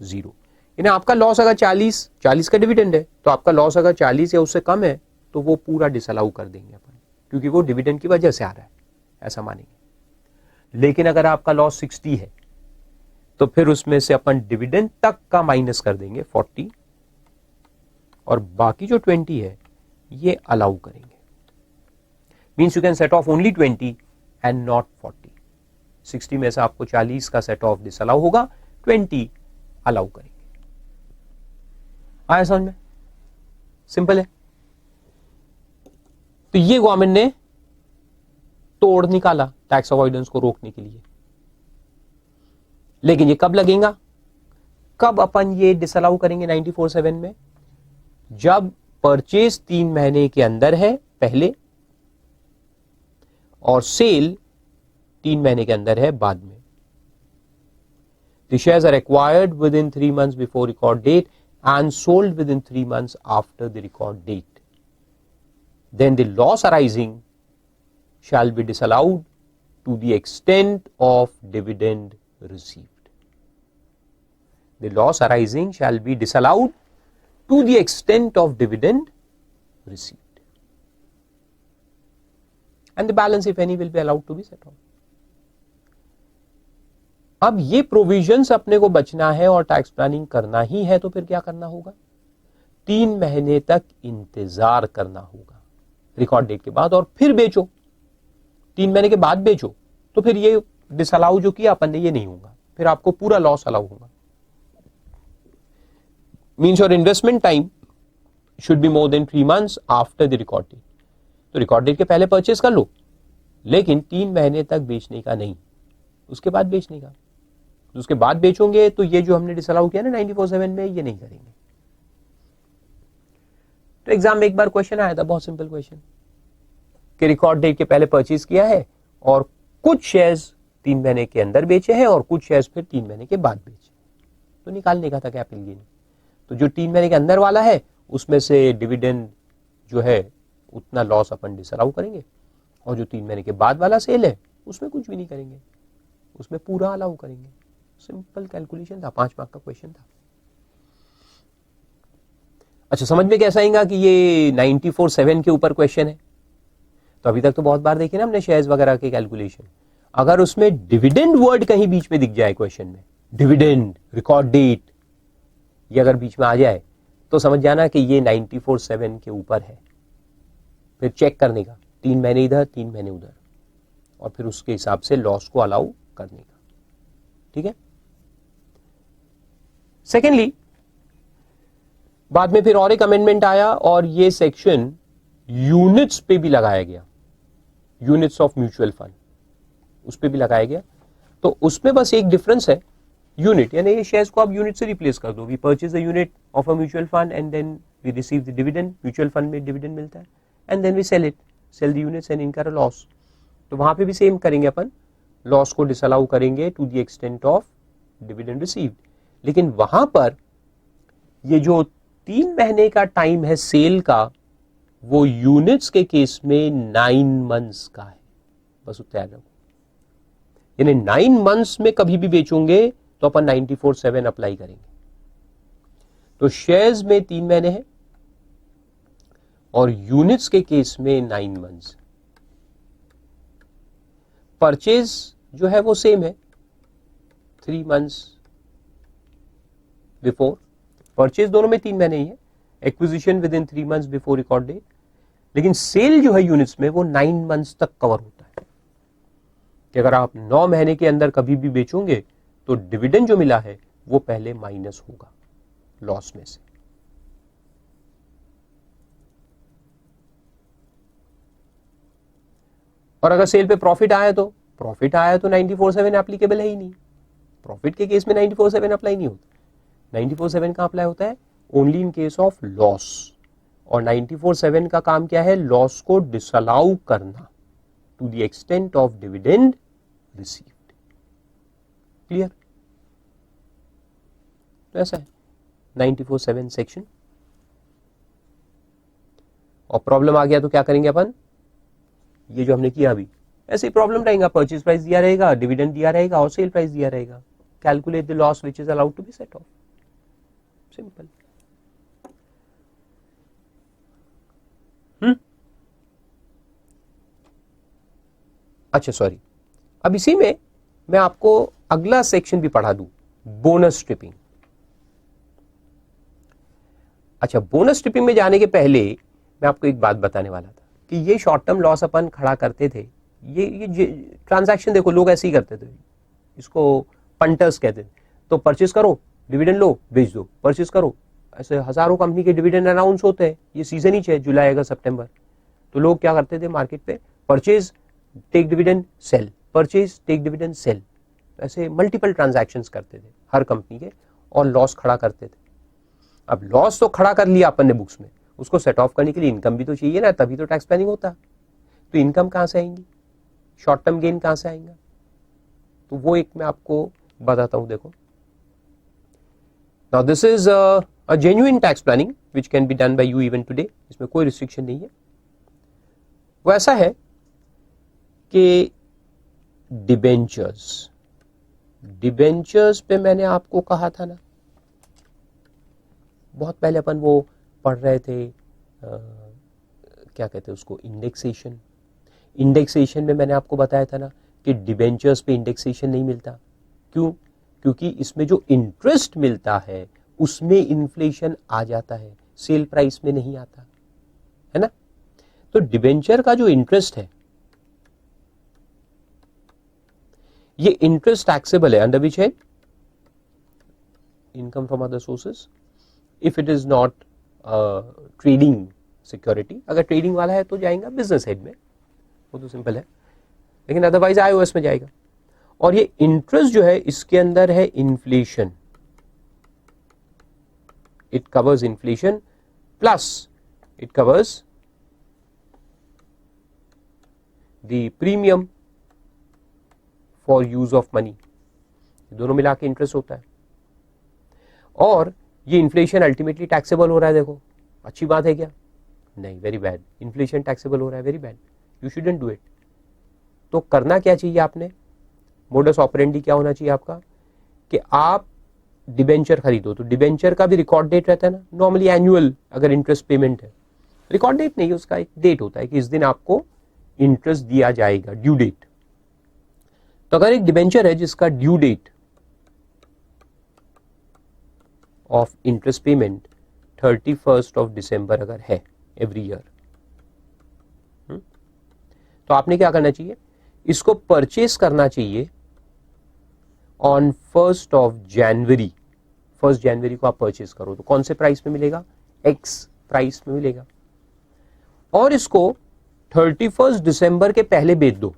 0। यानी आपका लॉस अगर 40 का डिविडेंड है तो आपका लॉस अगर 40 या उससे कम है तो वो पूरा डिसअलाउ कर देंगे अपन, क्योंकि वो डिविडेंड की वजह से आ रहा है, ऐसा मानेंगे। लेकिन अगर आपका लॉस 60 है तो फिर उसमें से अपन डिविडेंड तक का माइनस कर देंगे 40, और बाकी जो 20 है ये अलाउ करेंगे। Means you can set of only 20 and not 40। 60 में से आपको 40 का सेट ऑफ डिसअलाउ होगा, 20 अलाउ करेंगे। आया समझ में? सिंपल है। तो ये गवर्नमेंट ने तोड़ निकाला टैक्स अवॉइडेंस को रोकने के लिए। लेकिन ये कब लगेगा, कब अपन ये डिसअलाउ करेंगे 94.7 में? जब परचेज 3 महीने के अंदर है पहले और सेल 3 महीने के अंदर है बाद में। The shares are acquired within 3 months before record date and sold within 3 months after the record date. Then the loss arising shall be disallowed to the extent of dividend received. The loss arising shall be disallowed to the extent of dividend received. And the balance, if any, will be allowed to be set off. अब ये प्रोविजंस अपने को बचना है और टैक्स प्लानिंग करना ही है, तो फिर क्या करना होगा? 3 महीने तक इंतजार करना होगा रिकॉर्ड डेट के बाद, और फिर बेचो। 3 महीने के बाद बेचो तो फिर ये डिसअलाउ जो किया अपन ने ये नहीं होगा, फिर आपको पूरा लॉस अलाउ होगा। Means your investment time should be more than 3 months after the record date. तो रिकॉर्ड डेट के पहले परचेज कर लो, लेकिन 3 महीने तक बेचने का नहीं, उसके बाद बेचने का। उसके बाद बेचोगे तो ये जो हमने डिसअलाउ किया ना 94.7 में, ये नहीं करेंगे। तो एग्जाम में एक बार क्वेश्चन आया था, बहुत सिंपल क्वेश्चन, कि रिकॉर्ड डेट के पहले परचेज किया है और कुछ शेयर्स 3 महीने के अंदर बेचे हैं और कुछ शेयर्स फिर 3 महीने के बाद बेचे, तो निकालने का था कैपिटल गेन। तो जो 3 महीने के अंदर वाला है उसमें से डिविडेंड जो है उतना लॉस अपन डिसअलाउ करेंगे, और जो 3 महीने के बाद वाला सेल है उसमें कुछ भी नहीं करेंगे, उसमें पूरा अलाउ करेंगे। सिंपल कैलकुलेशन था, 5 मार्क का क्वेश्चन था। अच्छा, समझ में कैसा आएगा कि ये 94.7 के ऊपर क्वेश्चन है? तो अभी तक तो बहुत बार देखे ना हमने शेयर्स वगैरह के कैलकुलेशन, अगर उसमें डिविडेंड वर्ड कहीं बीच में दिख जाए क्वेश्चन में, डिविडेंड, रिकॉर्ड डेट, ये अगर बीच में आ जाए तो समझ जाना कि ये 94.7 के ऊपर है। फिर चेक करने का, 3 महीने इधर 3 महीने उधर, और फिर उसके हिसाब से लॉस को अलाउ करने का, ठीक है। सेकेंडली, बाद में फिर और एक अमेंडमेंट आया और ये सेक्शन यूनिट्स पे भी लगाया गया, यूनिट्स ऑफ म्यूचुअल फंड उस पे भी लगाया गया। तो उसमें बस एक डिफरेंस है, यूनिट यानी ये शेयर्स को आप यूनिट से रिप्लेस कर दो। We purchase a unit of a mutual fund and then we receive the dividend, mutual fund में डिविडेंड मिलता है, and then we sell the units and incur loss. तो वहां पे भी सेम करेंगे अपन, लॉस को डिसअलाउ करेंगे to the extent of dividend received. लेकिन वहां पर ये जो 3 महीने का टाइम है सेल का, वो यूनिट्स के केस में 9 मंथ्स का है, बस उतना याद रखो। यानी 9 मंथ्स में कभी भी बेचोगे तो अपन 94/7 अप्लाई करेंगे। तो शेयर्स में 3 महीने हैं और यूनिट्स के केस में 9 मंथ्स। परचेज जो है वो सेम है, 3 मंथ्स बिफोर। परचेज दोनों में 3 महीने ही है, acquisition within 3 months before record date. लेकिन सेल जो है यूनिट्स में वो 9 मंथ्स तक कवर होता है कि अगर आप 9 महीने के अंदर कभी भी बेचोगे तो डिविडेंड जो मिला है वो पहले माइनस होगा लॉस में से। और अगर सेल पे प्रॉफिट आया तो 94/7 एप्लीकेबल है ही नहीं। प्रॉफिट के केस में 94/7 अप्लाई नहीं होता। 94/7 का अप्लाई होता है only in case of loss. और 94/7 का काम क्या है? लॉस को डिसअलाउ करना to the extent of dividend received. Clear? तो ऐसा है 94/7 सेक्शन। और प्रॉब्लम आ गया तो क्या करेंगे अपन? ये जो हमने किया अभी ऐसे ही प्रॉब्लम रहेगा। परचेज प्राइस दिया रहेगा, डिविडेंड दिया रहेगा और सेल प्राइस दिया रहेगा। Calculate the loss which is allowed to be set off. Simple. अच्छा सॉरी, अब इसी में मैं आपको अगला सेक्शन भी पढ़ा दूं, बोनस ट्रिपिंग। अच्छा, बोनस ट्रिपिंग में जाने के पहले मैं आपको एक बात बताने वाला था कि ये शॉर्ट टर्म लॉस अपन खड़ा करते थे। ये ट्रांजैक्शन देखो लोग ऐसे ही करते थे, इसको पंटर्स कहते थे। तो परचेज करो, डिविडेंड लो, बेच दो, परचेज करो। ऐसे हजारों कंपनी के डिविडेंड अनाउंस होते हैं, ये सीजन ही है जुलाई अगस्त सितंबर। तो लोग क्या करते थे मार्केट पे, purchase take dividend sell, purchase take dividend sell, ऐसे मल्टीपल ट्रांजैक्शंस करते थे हर कंपनी के और लॉस खड़ा करते थे। अब लॉस तो खड़ा कर लिया अपन ने बुक्स में, उसको सेट ऑफ करने के लिए इनकम भी तो चाहिए ना, तभी तो टैक्स प्लानिंग होता। तो इनकम कहां से आएंगी, शॉर्ट टर्म गेन कहां से आएगा? तो वो एक मैं आपको बताता हूं। देखो, now this is a genuine tax planning which can be done by you even today. इसमें कोई रिस्ट्रिक्शन नहीं है। वो ऐसा है कि डिबेंचर्स पे मैंने आपको कहा था ना, बहुत पहले अपन वो पढ़ रहे थे, क्या कहते हैं उसको, इंडेक्सेशन। इंडेक्सेशन में मैंने आपको बताया था ना कि डिबेंचर्स पे इंडेक्सेशन नहीं मिलता। क्यों? क्योंकि इसमें जो इंटरेस्ट मिलता है उसमें इन्फ्लेशन आ जाता है, सेल प्राइस में नहीं आता है ना। तो डिबेंचर का जो इंटरेस्ट है, ये इंटरेस्ट टैक्सेबल है under which head? Income from other sources, if it is not trading security. अगर ट्रेडिंग वाला है तो जाएगा बिजनेस हेड में, वो तो सिंपल है, लेकिन अदरवाइज आईओएस में जाएगा। और ये इंटरेस्ट जो है इसके अंदर है inflation, it covers inflation plus it covers the premium for use of money. दोनों मिला के इंटरेस्ट होता है। और ये इन्फ्लेशन अल्टीमेटली टैक्सेबल हो रहा है। देखो, अच्छी बात है क्या? नहीं, वेरी बैड। इन्फ्लेशन टैक्सेबल हो रहा है, very bad, you shouldn't do it. तो करना क्या चाहिए आपने? मोडस ऑपरेंडी क्या होना चाहिए आपका कि आप डिबेंचर खरीदो तो डिबेंचर का भी रिकॉर्ड डेट रहता है ना, नॉर्मली एनुअल अगर इंटरेस्ट पेमेंट है। रिकॉर्ड डेट नहीं, उसका एक डेट होता है कि इस दिन आपको इंटरेस्ट दिया जाएगा, ड्यू डेट। तो अगर एक डिबेंचर है जिसका due date of interest payment 31 of दिसंबर अगर है एवरी ईयर, तो आपने क्या करना चाहिए? इसको परचेस करना चाहिए ऑन 1 जनवरी को आप परचेस करो तो कौन से प्राइस में मिलेगा, एक्स प्राइस में मिलेगा, और इसको 31 दिसंबर के पहले बेच दो,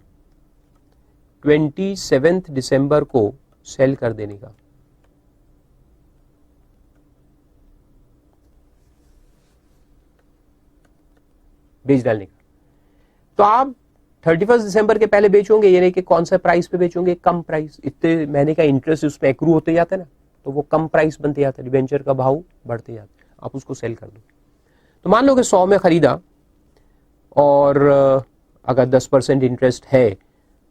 27 दिसंबर को सेल कर देने का। बेच डालने का। तो आप 31 दिसंबर के पहले बेचोगे, यानी कि कौन सा प्राइस पे बेचोगे, कम प्राइस, इतने महीने का इंटरेस्ट उसमें एक्रू होते जाता है ना, तो वो कम प्राइस बनते जाता है, डिबेंचर का भाव बढ़ते जाता है, आप उसको सेल कर दो। तो मान लो कि 100 में खरीदा और अगर 10% इंटरेस्ट है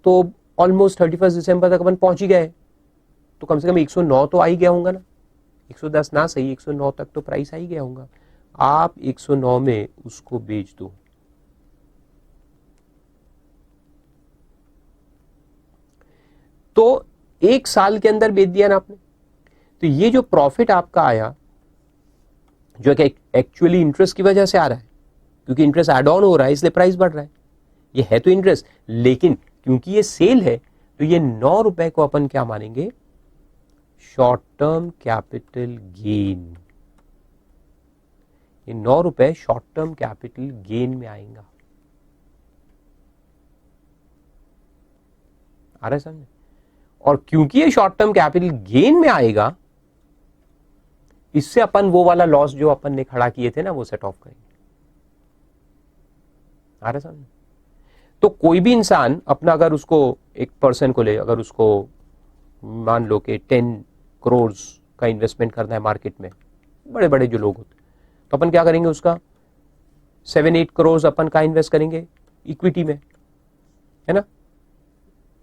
तो ऑलमोस्ट 31 दिसंबर तक अपन पहुंच ही गए, तो कम से कम 109 तो आ ही गया होगा ना, 110 ना सही 109 तक तो प्राइस आ ही गया होगा। आप 109 में उसको बेच दो। तो 1 साल के अंदर बेच दिया ना आपने, तो ये जो प्रॉफिट आपका आया, जो कि एक्चुअली इंटरेस्ट की वजह से आ रहा है, क्योंकि इंटरेस्ट एड ऑन हो रहा है इसलिए प्राइस बढ़ रहा है, ये है तो इंटरेस्ट, लेकिन क्योंकि ये सेल है तो ये 9 रुपए को अपन क्या मानेंगे, शॉर्ट टर्म कैपिटल गेन। ये 9 रुपए शॉर्ट टर्म कैपिटल गेन में आएगा। आ रहा है समझ? और क्योंकि ये शॉर्ट टर्म कैपिटल गेन में आएगा, इससे अपन वो वाला लॉस जो अपन ने खड़ा किए थे ना वो सेट ऑफ करेंगे। आ रहा समझ? तो कोई भी इंसान अपना, अगर उसको एक पर्सन को ले, अगर उसको मान लो कि 10 करोड़ का इन्वेस्टमेंट करना है मार्केट में, बड़े बड़े जो लोग होते, तो अपन क्या करेंगे, उसका 7-8 करोड़ अपन का इन्वेस्ट करेंगे इक्विटी में, है ना,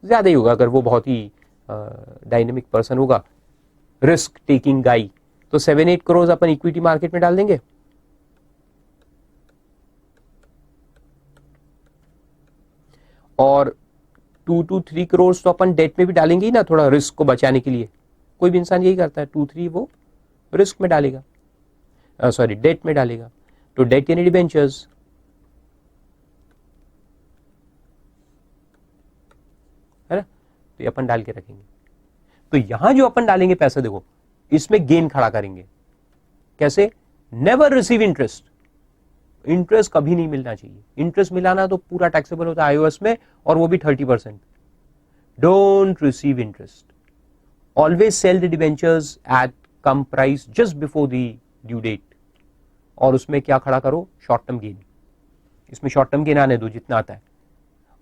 ज्यादा ही होगा अगर वो बहुत ही डायनेमिक पर्सन होगा, रिस्क टेकिंग गाई, तो 7-8 करोड़ अपन इक्विटी मार्केट में डाल देंगे। और 2 to 3 करोड़ तो अपन डेट में भी डालेंगे ही ना, थोड़ा रिस्क को बचाने के लिए। कोई भी इंसान यही करता है, 2-3 वो रिस्क में डालेगा, सॉरी डेट में डालेगा। तो डेट यानी डिबेंचर्स, है ना, तो ये अपन डाल के रखेंगे। तो यहां जो अपन डालेंगे पैसा, देखो इसमें गेन खड़ा करेंगे। कैसे? नेवर रिसीव इंटरेस्ट, इंटरेस्ट कभी नहीं मिलना चाहिए। इंटरेस्ट मिलाना तो पूरा टैक्सेबल होता है आईओएस में, और वो भी 30%। Don't receive interest, always sell the debentures at cum price just before the due date, और उसमें क्या खड़ा करो, शॉर्ट टर्म गेन। इसमें शॉर्ट टर्म गेन आने दो जितना आता है,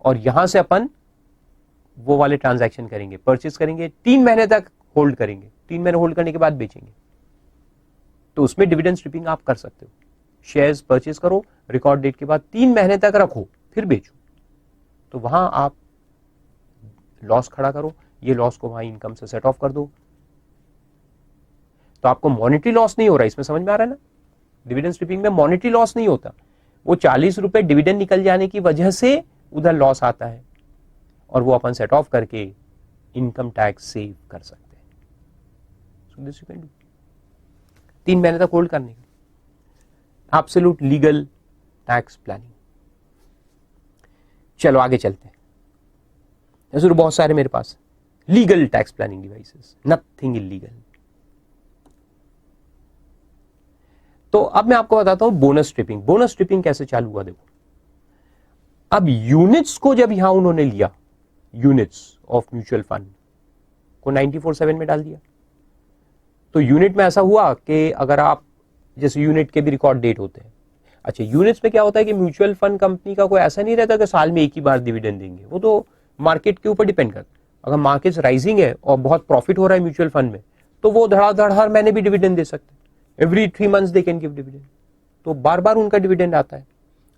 और यहां से अपन वो वाले ट्रांजैक्शन करेंगे, परचेज करेंगे, 3 महीने तक होल्ड करेंगे, 3 महीने होल्ड करने के बाद बेचेंगे। तो उसमें डिविडेंड स्ट्रिपिंग आप कर सकते हो, शेयर्स परचेज करो, रिकॉर्ड डेट के बाद 3 महीने तक रखो, फिर बेचो। तो वहां आप लॉस खड़ा करो, ये लॉस को वहां इनकम से सेट ऑफ कर दो, तो आपको मॉनेटरी लॉस नहीं हो रहा। इसमें समझ में आ रहा है ना, डिविडेंड स्ट्रिपिंग में मॉनेटरी लॉस नहीं होता, वो 40 रुपए डिविडेंड निकल जाने की वजह से उधर लॉस आता है, और वो अपन सेट ऑफ करके इनकम टैक्स सेव कर सकते हैं। So this you can do, 3 महीने तक होल्ड करने का, एब्सोल्यूट लीगल टैक्स प्लानिंग। चलो आगे चलते हैं। ऐसे तो बहुत सारे मेरे पास legal tax planning devices, nothing illegal. तो अब मैं आपको बताता हूं बोनस स्ट्रिपिंग। बोनस स्ट्रिपिंग कैसे चालू हुआ, देखो। अब यूनिट्स को जब यहां उन्होंने लिया, यूनिट्स ऑफ म्यूचुअल फंड को 94(7) में डाल दिया, तो यूनिट में ऐसा हुआ कि अगर आप, जैसे यूनिट के भी रिकॉर्ड डेट होते हैं। अच्छा, यूनिट्स में क्या होता है कि म्यूचुअल फंड कंपनी का कोई ऐसा नहीं रहता कि साल में एक ही बार डिविडेंड देंगे, वो तो मार्केट के ऊपर डिपेंड करता है। अगर मार्केट राइजिंग है और बहुत प्रॉफिट हो रहा है म्यूचुअल फंड में, तो वो धड़ाधड़ हर महीने भी डिविडेंड दे सकते हैं, every 3 months they can give dividend, तो बार बार उनका डिविडेंड आता है।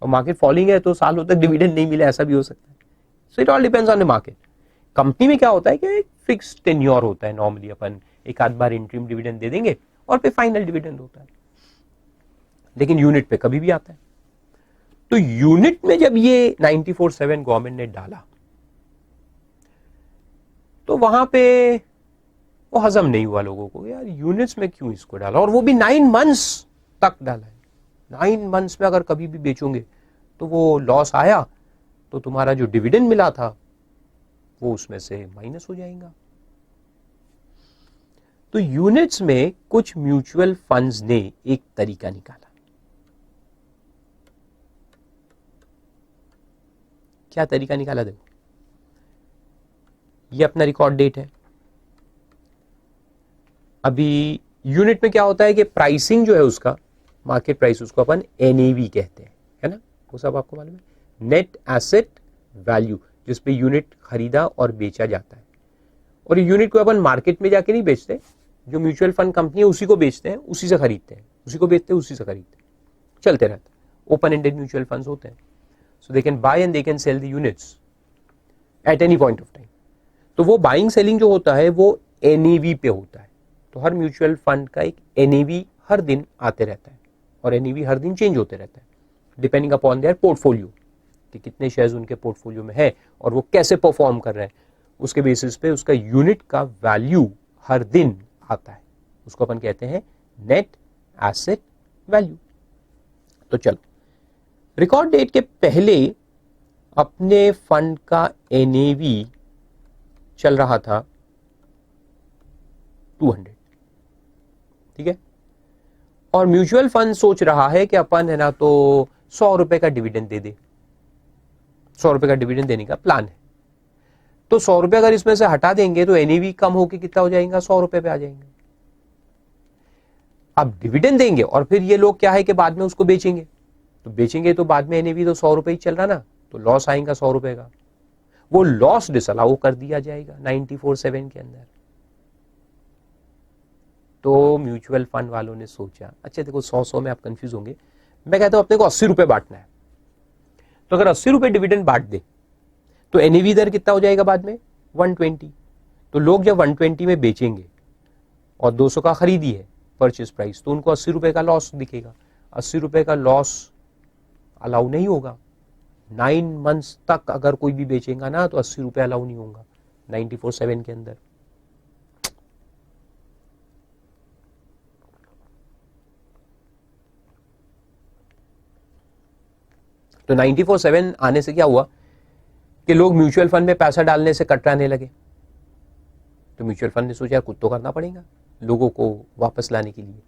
और मार्केट फॉलिंग है तो सालों तक डिविडेंड नहीं मिले, ऐसा भी हो सकता है। So it all depends on the market. Company में क्या होता है कि एक फिक्स टेन्योर होता है, नॉर्मली अपन एक आध बार इंटरिम डिविडेंड दे देंगे और फिर फाइनल डिविडेंड होता है, लेकिन यूनिट पे कभी भी आता है। तो यूनिट में जब ये 94(7) गवर्नमेंट ने डाला, तो वहां पे वो हजम नहीं हुआ लोगों को, यार यूनिट्स में क्यों इसको डाला, और वो भी 9 मंथ्स तक डाला है। 9 मंथ्स में अगर कभी भी बेचोगे तो वो लॉस आया, तो तुम्हारा जो डिविडेंड मिला था वो उसमें से माइनस हो जाएगा। तो यूनिट्स में कुछ म्यूचुअल फंड्स ने एक तरीका निकाला। क्या तरीका निकाला? देखो, ये अपना रिकॉर्ड डेट है। अभी यूनिट में क्या होता है कि प्राइसिंग जो है उसका, मार्केट प्राइस, उसको अपन एनएवी कहते हैं, है ना, वो सब आपको मालूम है। नेट एसेट वैल्यू, जिसपे यूनिट खरीदा और बेचा जाता है। और यूनिट को अपन मार्केट में जाके नहीं बेचते, जो म्यूचुअल फंड कंपनी है उसी को बेचते हैं, उसी से खरीदते हैं, उसी को बेचते हैं, उसी से खरीदते हैं, चलते रहता है। ओपन एंडेड म्यूचुअल फंड्स होते हैं, so they can buy and they can sell the units at any point of time. तो वो बाइंग सेलिंग जो होता है वो एनएवी पे होता है। तो हर म्यूचुअल फंड का एक एनएवी हर दिन आते रहता है, और एनएवी हर दिन चेंज होते रहता है डिपेंडिंग अपॉन देयर पोर्टफोलियो, कि कितने शेयर्स उनके पोर्टफोलियो में है और वो कैसे परफॉर्म कर रहे हैं, उसके बेसिस पे उसका यूनिट का वैल्यू हर दिन आता है। उसको अपन कहते हैं नेट एसेट वैल्यू। तो चलो, रिकॉर्ड डेट के पहले अपने फंड का एनएवी चल रहा था 200, ठीक है, और म्यूचुअल फंड सोच रहा है कि अपन है ना तो 100 रुपए का डिविडेंड दे दे, 100 रुपए का डिविडेंड देने का प्लान है। तो 100 रुपए अगर इसमें से हटा देंगे तो एनएवी कम होकर कितना हो जाएगा? 100 रुपए पे आ जाएंगे। अब डिविडेंड देंगे और फिर ये लोग क्या है कि बाद में उसको बेचेंगे, तो बेचेंगे तो बाद में एनएवी तो 100 रुपए ही चल रहा ना, तो लॉस आएगा 100 रुपए का। वो लॉस डिसअलाउ कर दिया जाएगा 94(7) के अंदर। तो म्यूचुअल फंड वालों ने सोचा, अच्छा देखो 100 में आप कंफ्यूज होंगे, मैं कहता हूं अपने को 80 रुपए बांटना है, तो अगर 80 रुपए डिविडेंड बांट दे तो एनएवी दर कितना हो जाएगा बाद में? 120। तो लोग जब 120 में बेचेंगे और 200 का खरीदी है परचेज प्राइस, तो उनको 80 रुपए का लॉस दिखेगा। 80 रुपए का लॉस अलाउ नहीं होगा। 9 मंथ्स तक अगर कोई भी बेचेगा ना तो 80 रुपए अलाउ नहीं होगा 94(7) के अंदर। तो 94(7) आने से क्या हुआ कि लोग म्यूचुअल फंड में पैसा डालने से कतराने लगे। तो म्यूचुअल फंड ने सोचा कुछ तो करना पड़ेगा लोगों को वापस लाने के लिए।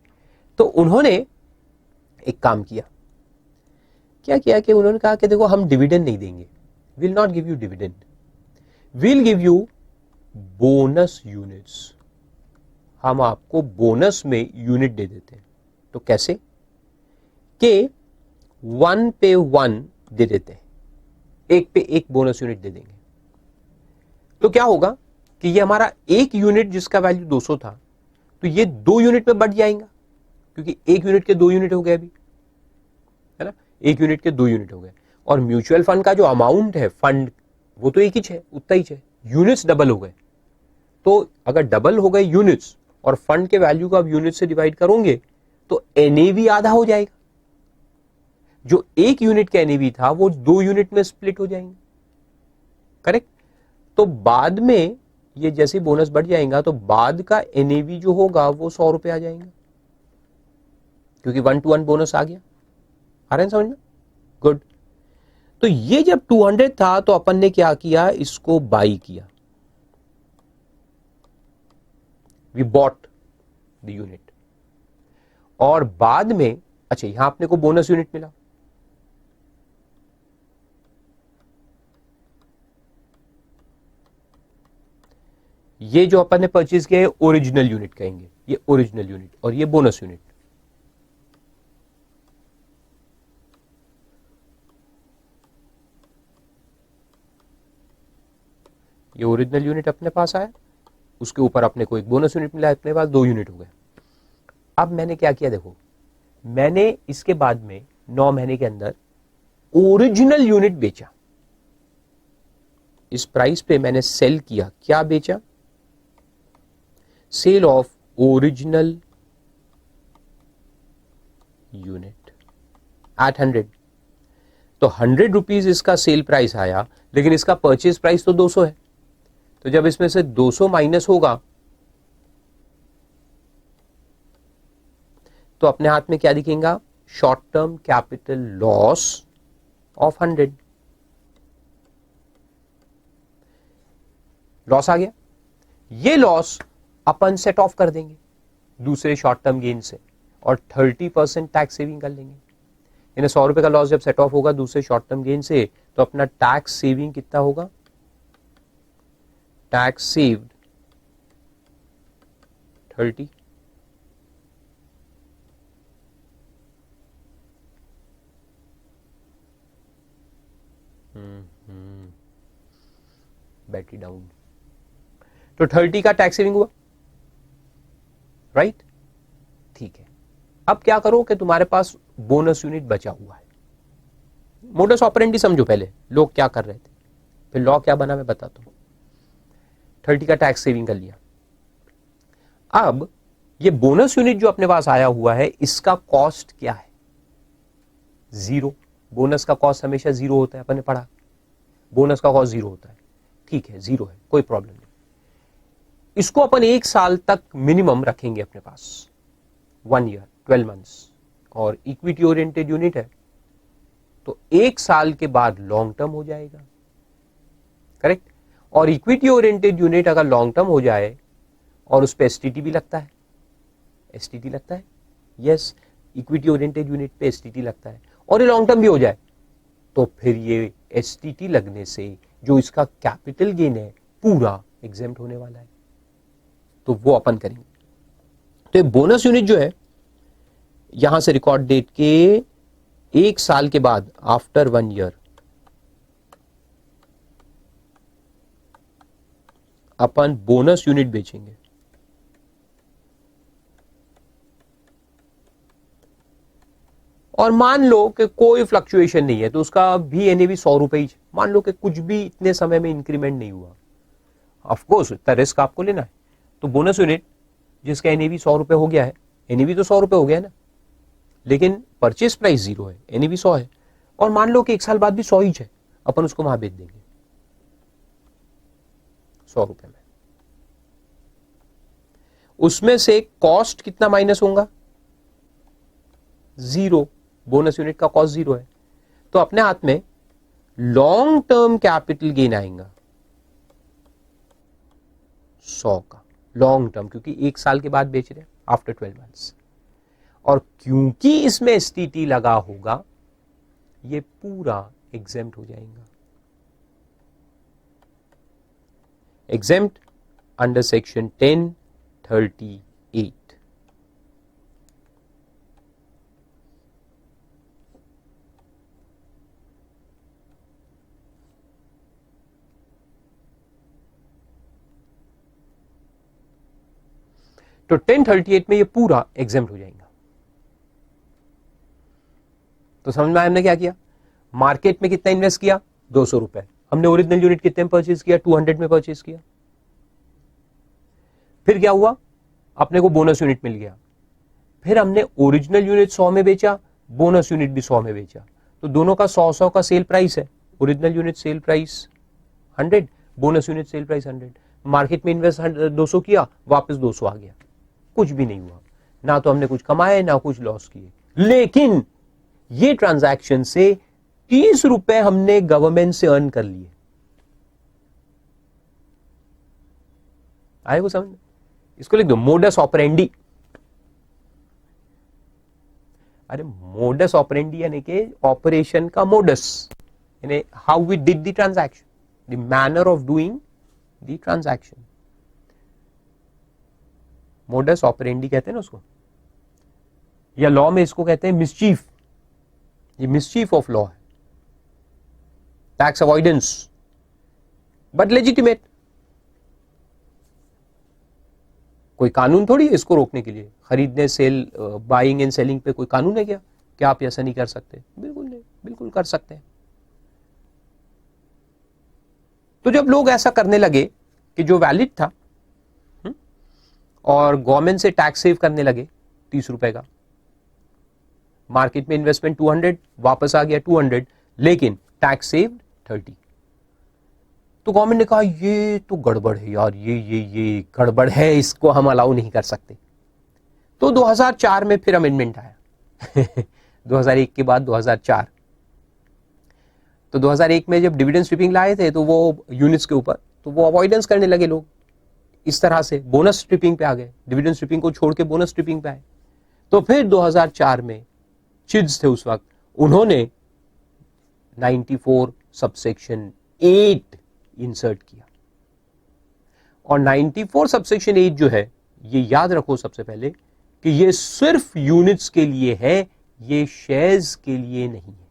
तो उन्होंने एक काम किया। क्या किया कि उन्होंने कहा कि देखो हम डिविडेंड नहीं देंगे, will not give you dividend, will give you bonus units. हम आपको बोनस में यूनिट दे देते हैं। तो कैसे? कि 1 पे 1 दे देते हैं, 1 पे 1 बोनस यूनिट दे देंगे। तो क्या होगा कि ये हमारा 1 यूनिट जिसका वैल्यू 200 था, तो ये 2 यूनिट में बढ़ जाएगा, क्योंकि 1 यूनिट के 2 यूनिट हो गए अभी, है ना, 1 यूनिट के 2 यूनिट हो गए। और म्यूचुअल फंड का जो अमाउंट है फंड, वो तो एक ही है, उतना ही है, यूनिट्स डबल हो गए। तो अगर डबल हो गए यूनिट्स और फंड के वैल्यू को आप यूनिट से डिवाइड करोगे तो एनएवी आधा हो जाएगा। जो 1 यूनिट का एनएवी था वो 2 यूनिट में स्प्लिट हो जाएंगे, करेक्ट। तो बाद में ये जैसे बोनस बढ़ जाएगा तो बाद का एनएवी जो होगा वो 100 रुपए आ जाएंगे, क्योंकि 1 to 1 बोनस आ गया। आ रहे हैं समझ में? गुड। तो ये जब 200 था तो अपन ने क्या किया, इसको बाई किया, वी बॉट द यूनिट। और बाद में अच्छा यहां अपने को बोनस यूनिट मिला, ये जो अपन ने परचेज किया है ओरिजिनल यूनिट कहेंगे, ये ओरिजिनल यूनिट, और ये बोनस यूनिट। ये ओरिजिनल यूनिट अपने पास आया, उसके ऊपर अपने को एक बोनस यूनिट मिला, अपने पास 2 यूनिट हो गए। अब मैंने क्या किया, देखो मैंने इसके बाद में 9 महीने के अंदर ओरिजिनल यूनिट बेचा, इस प्राइस पे मैंने सेल किया। क्या बेचा? Sale of original unit at 100। तो 100 रुपीज इसका सेल प्राइस आया, लेकिन इसका परचेज प्राइस तो 200 है। तो जब इसमें से 200 माइनस होगा तो अपने हाथ में क्या दिखेगा? Short term capital loss of 100। Loss आ गया, ये लॉस अपन सेट ऑफ कर देंगे दूसरे शॉर्ट टर्म गेन से और 30% टैक्स सेविंग कर लेंगे। यानी 100 रुपए का लॉस जब सेट ऑफ होगा दूसरे शॉर्ट टर्म गेन से, तो अपना टैक्स सेविंग कितना होगा, टैक्स सेव्ड 30। बैटरी डाउन, तो 30 का टैक्स सेविंग हुआ, राइट? ठीक है, अब क्या करो कि तुम्हारे पास बोनस यूनिट बचा हुआ है। मोडस ऑपरेंडी समझो पहले लोग क्या कर रहे थे, फिर लॉ क्या बना मैं बताता हूं। 30 का टैक्स सेविंग कर लिया। अब ये बोनस यूनिट जो अपने पास आया हुआ है इसका कॉस्ट क्या है, 0। बोनस का कॉस्ट हमेशा 0 होता है, अपन ने पढ़ा बोनस का कॉस्ट 0 होता है। ठीक है, 0 है, कोई प्रॉब्लम नहीं। इसको अपन 1 साल तक मिनिमम रखेंगे अपने पास, 1 ईयर 12 मंथ्स, और इक्विटी ओरिएंटेड यूनिट है तो 1 साल के बाद लॉन्ग टर्म हो जाएगा, करेक्ट? और इक्विटी ओरिएंटेड यूनिट अगर लॉन्ग टर्म हो जाए और उस पर एसटीटी भी लगता है, एसटीटी लगता है, यस, इक्विटी ओरिएंटेड यूनिट पे एसटीटी लगता है, और ये लॉन्ग टर्म भी हो जाए, तो फिर ये एसटीटी लगने से जो इसका कैपिटल गेन है पूरा एग्जेम्प्ट होने वाला है, तो वो अपन करेंगे। तो ये बोनस यूनिट जो है यहां से रिकॉर्ड डेट के 1 साल के बाद, आफ्टर 1 ईयर, अपन बोनस यूनिट बेचेंगे। और मान लो कि कोई फ्लक्चुएशन नहीं है तो उसका भी एनएवी 100 रुपए ही, मान लो कि कुछ भी इतने समय में इंक्रीमेंट नहीं हुआ, ऑफ कोर्स इतना रिस्क आपको लेना है। तो बोनस यूनिट जिसका एनएवी 100 रुपए हो गया है, एनएवी तो 100 रुपए हो गया ना, लेकिन परचेस प्राइस 0 है, एनएवी 100 है, और मान लो कि 1 साल बाद भी 100 ही है, अपन उसको वहां बेच देंगे 100 रुपए में। उसमें से कॉस्ट कितना माइनस होगा, 0। बोनस यूनिट का कॉस्ट 0 है, तो अपने हाथ में लॉन्ग टर्म कैपिटल गेन आएगा 100 का, लॉन्ग टर्म, क्योंकि 1 साल के बाद बेच रहे हैं, आफ्टर 12 मंथ्स। और क्योंकि इसमें एसटीटी लगा होगा ये पूरा एग्जेम्प्ट हो जाएगा, एग्जेम्प्ट अंडर सेक्शन 1038। तो 1038 में ये पूरा एग्जेम्प्ट हो जाएगा। तो समझ में आया हमने क्या किया, मार्केट में कितना इन्वेस्ट किया, 200 रुपए, हमने ओरिजिनल यूनिट कितने में परचेज किया, 200 में परचेज किया। फिर क्या हुआ, अपने को बोनस यूनिट मिल गया, फिर हमने ओरिजिनल यूनिट 100 में बेचा, बोनस यूनिट भी 100 में बेचा, तो दोनों का 100 का सेल प्राइस है, original unit sale price 100, bonus unit sale price 100। Market में इन्वेस्ट 200 किया, वापस 200 आ गया, कुछ भी नहीं हुआ, ना तो हमने कुछ कमाए ना कुछ लॉस किए। लेकिन ये ट्रांजैक्शन से 30 रुपए हमने गवर्नमेंट से अर्न कर लिए। आए वो समझ, इसको लिख दो मोडस ऑपरेंडी। अरे मोडस ऑपरेंडी यानी कि ऑपरेशन का मोडस, यानी how we did the transaction, the manner of doing the transaction. Modus operandi कहते हैं ना उसको, या लॉ में इसको कहते हैं मिसचीफ। ये मिसचीफ ऑफ लॉ है, टैक्स अवॉइडेंस, बट लेजिटिमेट। कोई कानून थोड़ी है इसको रोकने के लिए, खरीदने सेल बाइंग एंड सेलिंग पे कोई कानून है क्या कि आप ऐसा नहीं कर सकते? बिल्कुल नहीं, बिल्कुल कर सकते हैं। तो जब लोग ऐसा करने लगे कि जो वैलिड था और गवर्नमेंट से टैक्स सेव करने लगे 30 रुपए का, मार्केट में इन्वेस्टमेंट 200, वापस आ गया 200, लेकिन टैक्स सेव्ड 30। तो गवर्नमेंट ने कहा ये तो गड़बड़ है यार, ये गड़बड़ है, इसको हम अलाउ नहीं कर सकते। तो 2004 में फिर अमेंडमेंट आया 2001 के बाद 2004। तो 2001 में जब डिविडेंड स्वीपिंग लाए थे तो वो यूनिट्स के ऊपर तो वो अवॉइडेंस करने लगे लोग, इस तरह से बोनस स्ट्रिपिंग पे आ गए, डिविडेंड स्ट्रिपिंग को छोड़ के बोनस स्ट्रिपिंग पे आए। तो फिर 2004 में चिड्स थे उस वक्त, उन्होंने 94 सबसेक्शन 8 इंसर्ट किया। और 94 सबसेक्शन 8 जो है, ये याद रखो सबसे पहले कि ये सिर्फ यूनिट्स के लिए है, ये शेयर्स के लिए नहीं है।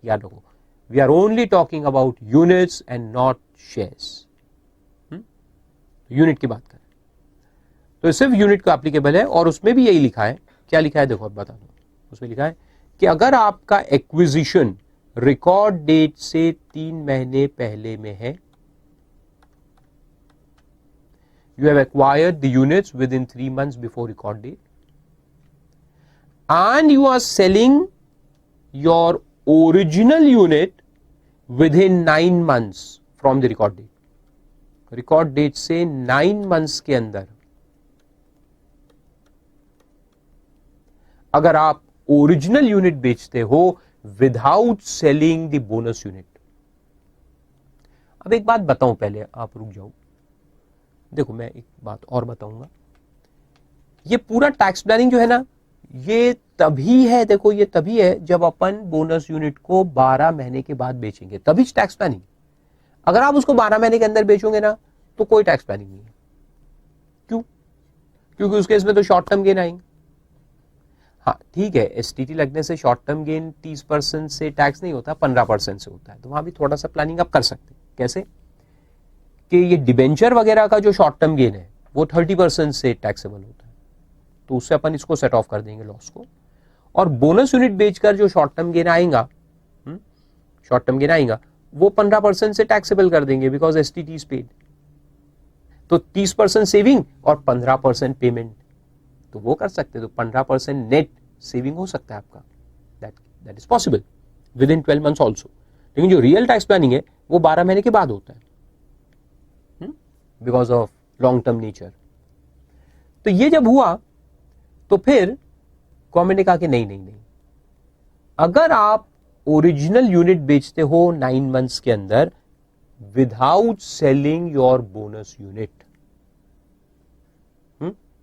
याद रखो, we are only talking about units and not shares. Unit की बात करें तो सिर्फ यूनिट का एप्लीकेबल है। और उसमें भी यही लिखा है, क्या लिखा है देखो अब बता दो, उसमें लिखा है कि अगर आपका एक्विजिशन रिकॉर्ड डेट से 3 महीने पहले में है, you have acquired the units within 3 months before record date, and you are selling your original unit within 9 months from the record date. Record date से 9 months के अंदर अगर आप ओरिजिनल यूनिट बेचते हो without selling the bonus unit. अब एक बात बताऊं, पहले आप रुक जाओ, देखो मैं एक बात और बताऊंगा। ये पूरा टैक्स प्लानिंग जो है ना, ये तभी है, देखो ये तभी है जब अपन बोनस यूनिट को 12 महीने के बाद बेचेंगे, तभी टैक्स प्लानिंग। अगर आप उसको 12 महीने के अंदर बेचोगे ना तो कोई टैक्स प्लानिंग नहीं है। क्यों? क्योंकि उसके इसमें तो शॉर्ट टर्म गेन आएंगे। हाँ ठीक है, एसटीटी लगने से शॉर्ट टर्म गेन 30% से टैक्स नहीं होता, 15% से होता है, तो वहां भी थोड़ा सा प्लानिंग आप कर सकते हैं। कैसे कि ये डिबेंचर वगैरह का जो शॉर्ट टर्म गेन है वो 30% से टैक्सेबल होता है, तो उससे अपन इसको सेट ऑफ कर देंगे लॉस को। और बोनस यूनिट बेचकर जो शॉर्ट टर्म गेन आएगा, शॉर्ट टर्म गेन आएगा, वो 15% से टैक्सेबल कर देंगे, बिकॉज एसटीटी इज पेड। तो 30% सेविंग और 15% पेमेंट, तो वो कर सकते हैं। तो 15% नेट सेविंग हो सकता है आपका, that is possible with in 12 months also. लेकिन जो रियल टैक्स प्लानिंग है वो 12 महीने के बाद होता है, because of long term nature. तो ये जब हुआ तो फिर गवर्नमेंट ने कहा कि नहीं नहीं नहीं, अगर आप ओरिजिनल यूनिट बेचते हो 9 months के अंदर without selling your bonus unit,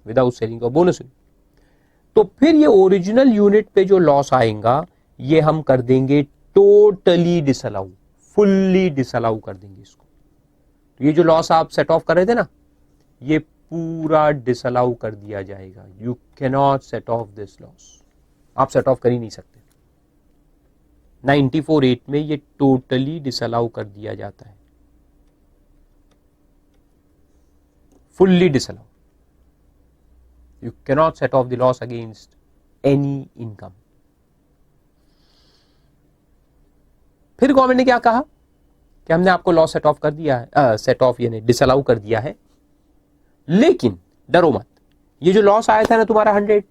without selling your bonus unit, तो फिर ये ओरिजिनल यूनिट पे जो लॉस आएगा ये हम कर देंगे टोटली डिसअलाउ, फुल्ली डिसअलाउ कर देंगे इसको। तो ये जो लॉस आप सेट ऑफ कर रहे थे ना, ये पूरा डिसअलाउ कर दिया जाएगा। You can not set of this loss, आप सेट ऑफ कर ही नहीं सकते। 94(8) में ये टोटली डिसअलाउ कर दिया जाता है, fully disallow. You can not set of the loss against any income. फिर गवर्नमेंट ने क्या कहा कि हमने आपको लॉस सेट ऑफ कर दिया है, सेट ऑफ यानी डिसअलाउ कर दिया है, लेकिन डरो मत, ये जो लॉस आया था ना तुम्हारा 100,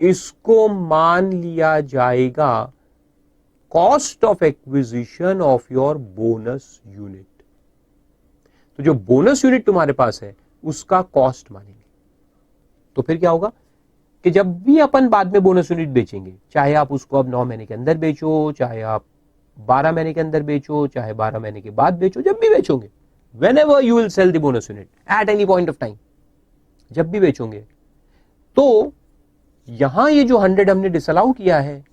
इसको मान लिया जाएगा cost of acquisition of your bonus unit. तो जो बोनस यूनिट तुम्हारे पास है उसका कॉस्ट मानेंगे। तो फिर क्या होगा कि जब भी अपन बाद में बोनस यूनिट बेचेंगे, चाहे आप उसको अब 9 महीने के अंदर बेचो, चाहे आप 12 महीने के अंदर बेचो, चाहे 12 महीने के बाद बेचो, जब भी बेचोगे, whenever you will sell the bonus unit at any point of time, जब भी बेचोगे, तो यहां ये जो 100 हमने डिसअलाउ किया है,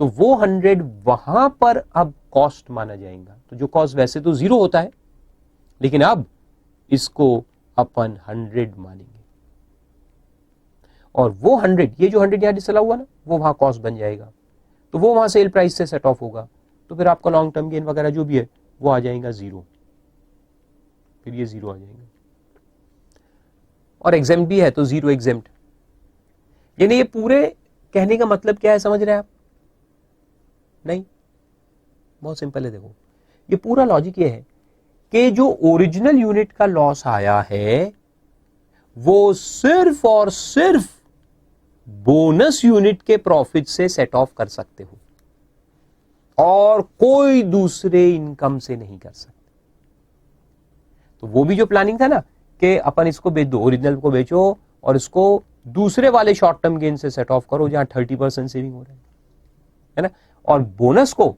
तो वो 100 वहां पर अब कॉस्ट माना जाएगा। तो जो कॉस्ट वैसे तो 0 होता है, लेकिन अब इसको अपन 100 मानेंगे, और वो 100, ये जो 100 यहां डिसअलाउ हुआ ना, वो वहां कॉस्ट बन जाएगा, तो वो वहां सेल प्राइस से सेट ऑफ होगा। तो फिर आपका लॉन्ग टर्म गेन वगैरह जो भी है वो आ जाएगा 0, फिर ये 0 आ जाएगा। और एग्जेम्प्ट भी है तो 0 एग्जेम्प्ट। यानी ये पूरे कहने का मतलब क्या है, समझ रहे हैं आप? नहीं, बहुत सिंपल है। देखो, ये पूरा लॉजिक ये है कि जो ओरिजिनल यूनिट का लॉस आया है वो सिर्फ और सिर्फ बोनस यूनिट के प्रॉफिट से सेट ऑफ कर सकते हो, और कोई दूसरे इनकम से नहीं कर सकते। तो वो भी जो प्लानिंग था ना कि अपन इसको बेच दो, ओरिजिनल को बेचो और इसको दूसरे वाले शॉर्ट टर्म गेन से सेट ऑफ करो जहां 30% सेविंग हो रहा है ना, और बोनस को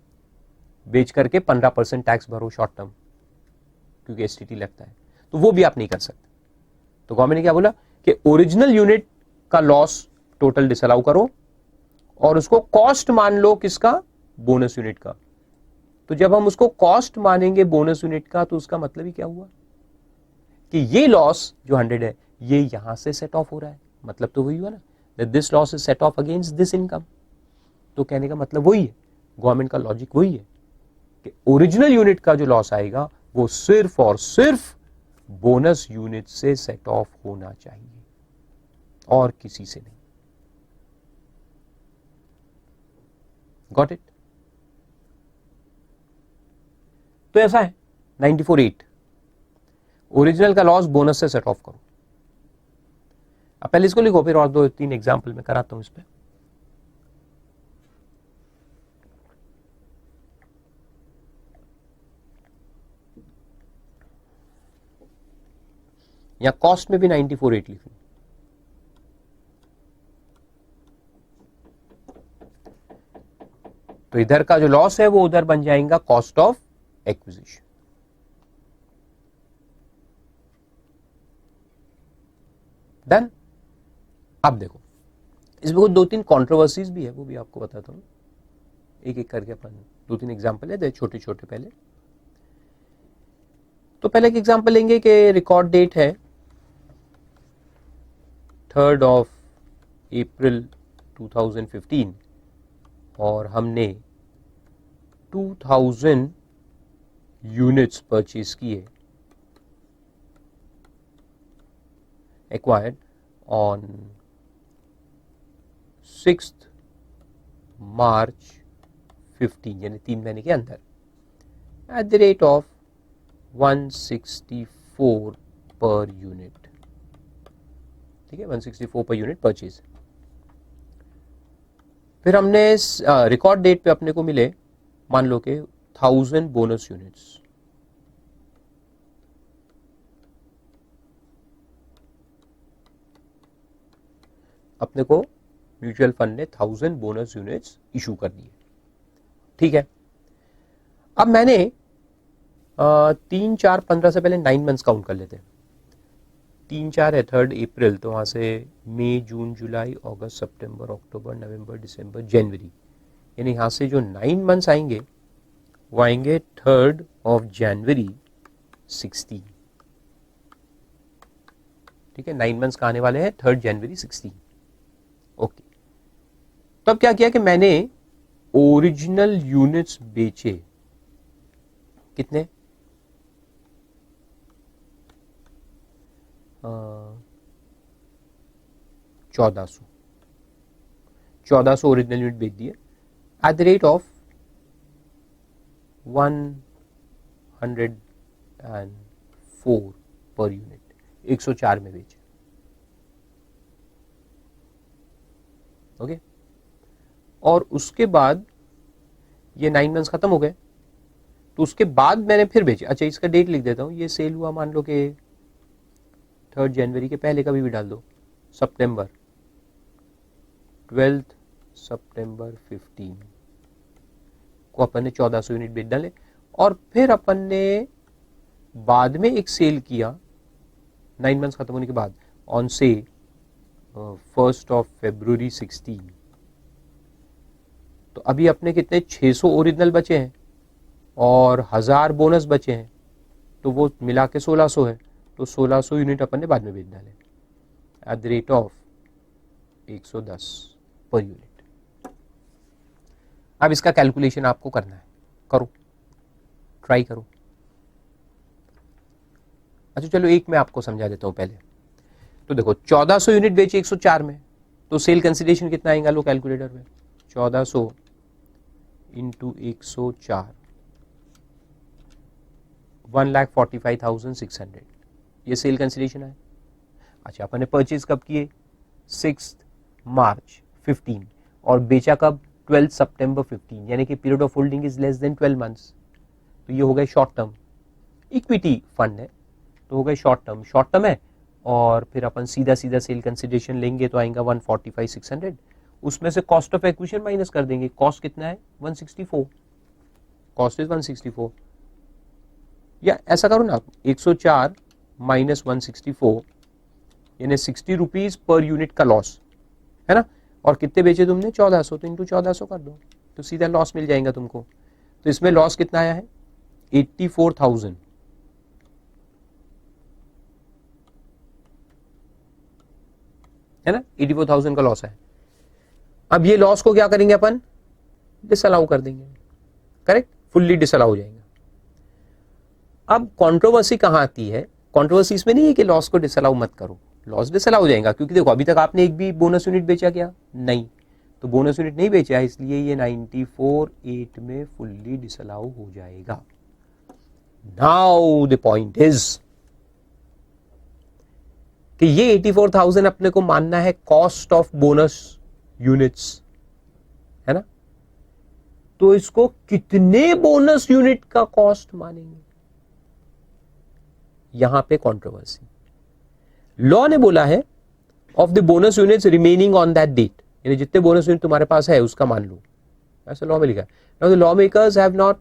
बेच करके 15% टैक्स भरो शॉर्ट टर्म, क्योंकि एसटीटी लगता है, तो वो भी आप नहीं कर सकते। तो गवर्नमेंट ने क्या बोला कि ओरिजिनल यूनिट का लॉस टोटल डिसअलाउ करो और उसको कॉस्ट मान लो किसका, बोनस यूनिट का। तो जब हम उसको कॉस्ट मानेंगे बोनस यूनिट का, तो उसका मतलब ही क्या हुआ कि ये लॉस जो 100 है ये यहां से सेट ऑफ हो रहा है, मतलब तो वही हुआ ना, that this loss is set of against this income. तो कहने का मतलब वही है, गवर्नमेंट का लॉजिक वही है कि ओरिजिनल यूनिट का जो लॉस आएगा वो सिर्फ और सिर्फ बोनस यूनिट से सेट ऑफ होना चाहिए और किसी से नहीं। Got it? तो ऐसा है 94(8) ओरिजिनल का लॉस बोनस से सेट ऑफ करो। अब पहले इसको लिखो, फिर और 2-3 एग्जाम्पल में कराता हूं इस पे। या कॉस्ट में भी 94(8) लिख लो। तो इधर का जो लॉस है वो उधर बन जाएगा कॉस्ट ऑफ एक्विजिशन। डन? अब देखो इसमें कुछ 2-3 कंट्रोवर्सीज भी है, वो भी आपको बताता हूं एक एक करके। अपन 2-3 एग्जाम्पल है छोटे छोटे। पहले तो पहले एक एग्जाम्पल लेंगे कि रिकॉर्ड डेट है 3 अप्रैल 2015 और हमने 2000 यूनिट्स परचेज किए, एक्वायर्ड ऑन 6 मार्च 15, यानी 3 महीने के अंदर, at the rate of 164 per unit. ठीक है, 164 पर यूनिट परचेज। फिर हमने रिकॉर्ड डेट पे अपने को मिले, मान लो कि 1000 बोनस यूनिट्स। अपने को म्यूचुअल फंड ने 1000 बोनस यूनिट्स इशू कर दिए। ठीक है, अब मैंने 3, 4, 15 से पहले 9 मंथ्स काउंट कर लेते हैं। 3, 4 है 3 अप्रैल, तो वहां से मई, जून, जुलाई, अगस्त, सितंबर, अक्टूबर, नवंबर, दिसंबर, जनवरी, यानी यहां से जो 9 मंथ्स आएंगे वो आएंगे 3 जनवरी 16। ठीक है, 9 मंथ्स का आने वाले हैं 3 जनवरी 16। ओके, तो अब क्या किया कि मैंने ओरिजिनल यूनिट्स बेचे। कितने? 1400 ओरिजिनल यूनिट बेच दिए at the rate of 104 per unit, 104 में बेचे। ओके, और उसके बाद ये 9 मंथ्स खत्म हो गए, तो उसके बाद मैंने फिर बेचे। अच्छा, इसका डेट लिख देता हूं, ये सेल हुआ मान लो कि 3 जनवरी के पहले कभी भी डाल दो, सितंबर 12 सितंबर 15 को अपन ने 1400 यूनिट बेच डाले। और फिर अपन ने बाद में एक सेल किया 9 मंथ्स खत्म होने के बाद, ऑन से 1 फरवरी 16। तो अभी अपने कितने 600 ओरिजिनल बचे हैं और 1000 बोनस बचे हैं, तो वो मिला के 1600 है। तो 1600 यूनिट अपन ने बाद में बेच डाले at the rate of 110 per unit. अब इसका कैलकुलेशन आपको करना है, करो, ट्राई करो। अच्छा चलो, एक मैं आपको समझा देता हूं पहले। तो देखो 1400 यूनिट बेचे 104 में, तो सेल कंसिडरेशन कितना आएगा? लो कैलकुलेटर में, 1400 इंटू 104, 1,45,600, ये सेल कंसिडरेशन है। अच्छा, अपन ने परचेज कब किए? 6 मार्च 15 और बेचा कब? 12 सितंबर 15, यानी कि period of holding is less than 12 months. तो ये हो गए शॉर्ट टर्म, इक्विटी फंड है तो हो गए शॉर्ट टर्म है। और फिर अपन सीधा सीधा सेल कंसिडरेशन लेंगे तो आएगा 145,600। उसमें से कॉस्ट ऑफ एक्विजिशन माइनस कर देंगे। कॉस्ट कितना है? 164, कॉस्ट इज 164। या ऐसा करो ना, 104 माइनस 164 यानी 60 रुपीज पर यूनिट का लॉस है ना, और कितने बेचे तुमने 1400, तो इंटू 1400 कर दो तो सीधा लॉस मिल जाएगा तुमको। तो इसमें लॉस कितना आया है 84,000, है ना, 84,000 का लॉस है। अब ये लॉस को क्या करेंगे अपन, डिसअलाउ कर देंगे, करेक्ट, फुल्ली डिसअलाउ हो जाएगा। अब कंट्रोवर्सी कहां आती है, कंट्रोवर्सी इसमें नहीं है कि लॉस को डिसअलाउ मत करो, लॉस डिसअलाउ हो जाएगा, क्योंकि देखो अभी तक आपने एक भी बोनस यूनिट बेचा क्या, नहीं, तो बोनस यूनिट नहीं बेचा है, इसलिए ये 94,8 में फुल्ली डिसअलाउ हो जाएगा। नाउ द पॉइंट इज कि ये 84,000 अपने को मानना है कॉस्ट ऑफ बोनस यूनिट्स, है ना, तो इसको कितने बोनस यूनिट का कॉस्ट मानेंगे, यहां पे कंट्रोवर्सी। लॉ ने बोला है of the bonus units remaining on that date, यानी जितने बोनस यूनिट तुम्हारे पास है उसका मान लो, ऐसा लॉ में लिखा है। Now the law makers have not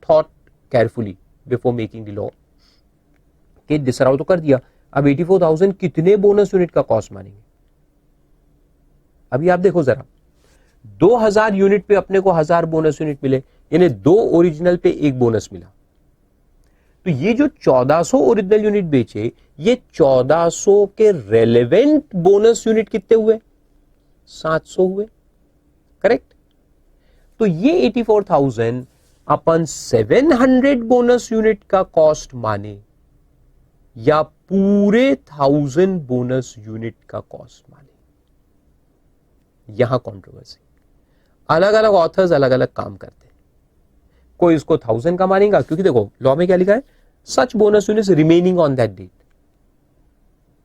thought carefully before making the law, कि डिसअलाउ तो कर दिया, अब 84,000 कितने बोनस यूनिट का कॉस्ट मानेंगे। अभी आप देखो जरा, 2000 यूनिट पे अपने को 1000 बोनस यूनिट मिले, यानी 2 ओरिजिनल पे 1 बोनस मिला, तो ये जो 1400 ओरिजिनल यूनिट बेचे, ये 1400 के रेलेवेंट बोनस यूनिट कितने हुए, 700 हुए, करेक्ट। तो ये 84,000 अपन 700 बोनस यूनिट का कॉस्ट माने या पूरे 1000 बोनस यूनिट का कॉस्ट माने, यहां कंट्रोवर्सी। अलग अलग ऑथर्स अलग अलग काम करते हैं, कोई इसको 1000 का मानेगा, क्योंकि देखो लॉ में क्या लिखा है, such bonus units remaining on that date.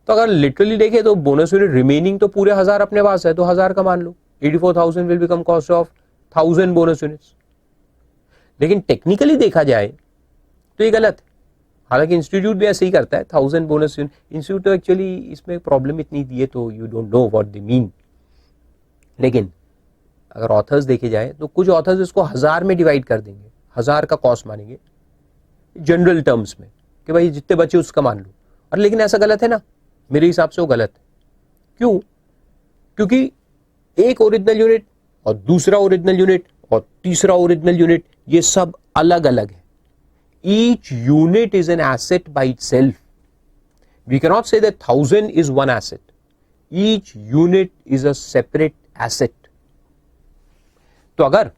तो अगर लिटरली देखे तो बोनस यूनिट रिमेनिंग तो पूरे 1000 अपने पास है, तो 1000 का मान लो, 84,000 will become cost of 1000 bonus units. लेकिन टेक्निकली देखा जाए तो ये गलत है, हालांकि इंस्टीट्यूट भी ऐसे ही करता है, 1000 बोनस यूनिट। इंस्टीट्यूट तो एक्चुअली इसमें प्रॉब्लम इतनी दी है तो you don't know what they mean, लेकिन अगर ऑथर्स देखे जाए तो कुछ ऑथर्स इसको 1000 में डिवाइड कर देंगे, 1000 का कॉस्ट मानेंगे जनरल टर्म्स में, कि भाई जितने बचे उसका मान लो। और लेकिन ऐसा गलत है ना, मेरे हिसाब से वो गलत है। क्यों, क्योंकि एक ओरिजिनल यूनिट और दूसरा ओरिजिनल यूनिट और तीसरा ओरिजिनल यूनिट, ये सब अलग अलग है। Each unit is an asset by itself, we can not say that 1000 is one asset, each unit is a separate asset. तो अगर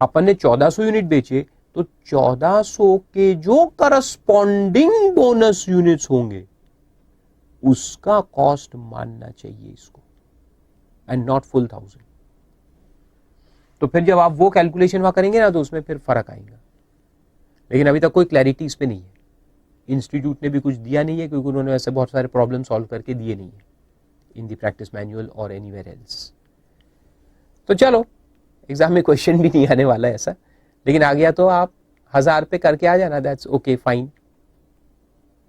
अपन ने 1400 यूनिट बेचे, तो 1400 के जो करस्पॉन्डिंग बोनस यूनिट्स होंगे उसका कॉस्ट मानना चाहिए इसको, एंड नॉट फुल 1000। तो फिर जब आप वो कैलकुलेशन वहां करेंगे ना, तो उसमें फिर फर्क आएगा। लेकिन अभी तक कोई क्लैरिटी इस पे नहीं है, इंस्टीट्यूट ने भी कुछ दिया नहीं है, क्योंकि उन्होंने ऐसे बहुत सारे प्रॉब्लम सॉल्व करके दिए नहीं है इन द प्रैक्टिस मैनुअल और एनीवेयर एल्स। तो चलो, एग्जाम में क्वेश्चन भी नहीं आने वाला है ऐसा, लेकिन आ गया तो आप 1000 पे करके आ जाना, दैट्स ओके फाइन।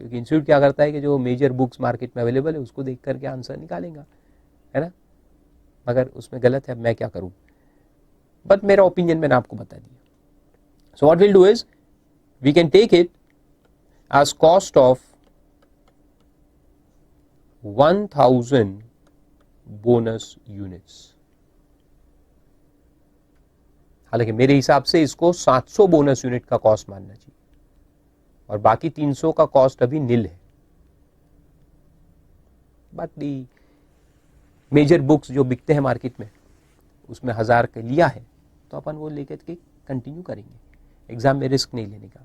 क्योंकि इंस्टीट्यूट क्या करता है कि जो मेजर बुक्स मार्केट में अवेलेबल है उसको देख करके आंसर निकालेगा, है ना, मगर उसमें गलत है, मैं क्या करूं, बट मेरा ओपिनियन मैंने आपको बता दिया। So what will do is we can take it as cost of 1000 bonus units. हालांकि मेरे हिसाब से इसको 700 बोनस यूनिट का कॉस्ट मानना चाहिए, और बाकी 300 का कॉस्ट अभी निल है। बट दी मेजर बुक्स जो बिकते हैं मार्केट में, उसमें 1000 का लिया है, तो अपन वो लेकर के कंटिन्यू करेंगे, एग्जाम में रिस्क नहीं लेने का।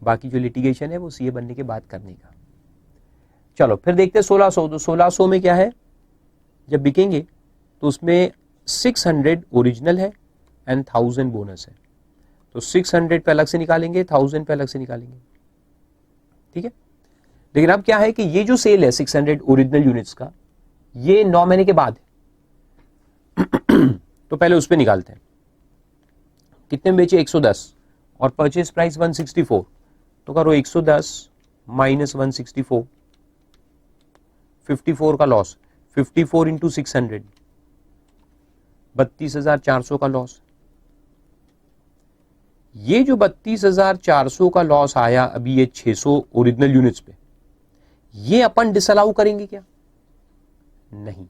बाकी जो लिटिगेशन है वो सीए बनने के बाद करने का। चलो फिर देखते हैं 1600। तो 1600 में क्या है, जब बिकेंगे तो उसमें 600 ओरिजिनल है एंड 1000 बोनस है, तो 600 पे अलग से निकालेंगे, 1000 पे अलग से निकालेंगे, ठीक है। लेकिन अब क्या है कि ये जो सेल है 600 ओरिजिनल यूनिट्स का, ये 9 महीने के बाद है तो पहले उस पे निकालते हैं, कितने में बेचे 110 और परचेज प्राइस 164, तो करो 110 माइनस 164, 54 का लॉस, 54 इंटू 600 32,400 का लॉस। ये जो 32,400 का लॉस आया अभी ये 600 ओरिजिनल यूनिट्स पे, ये अपन डिसअलाउ करेंगे क्या? नहीं,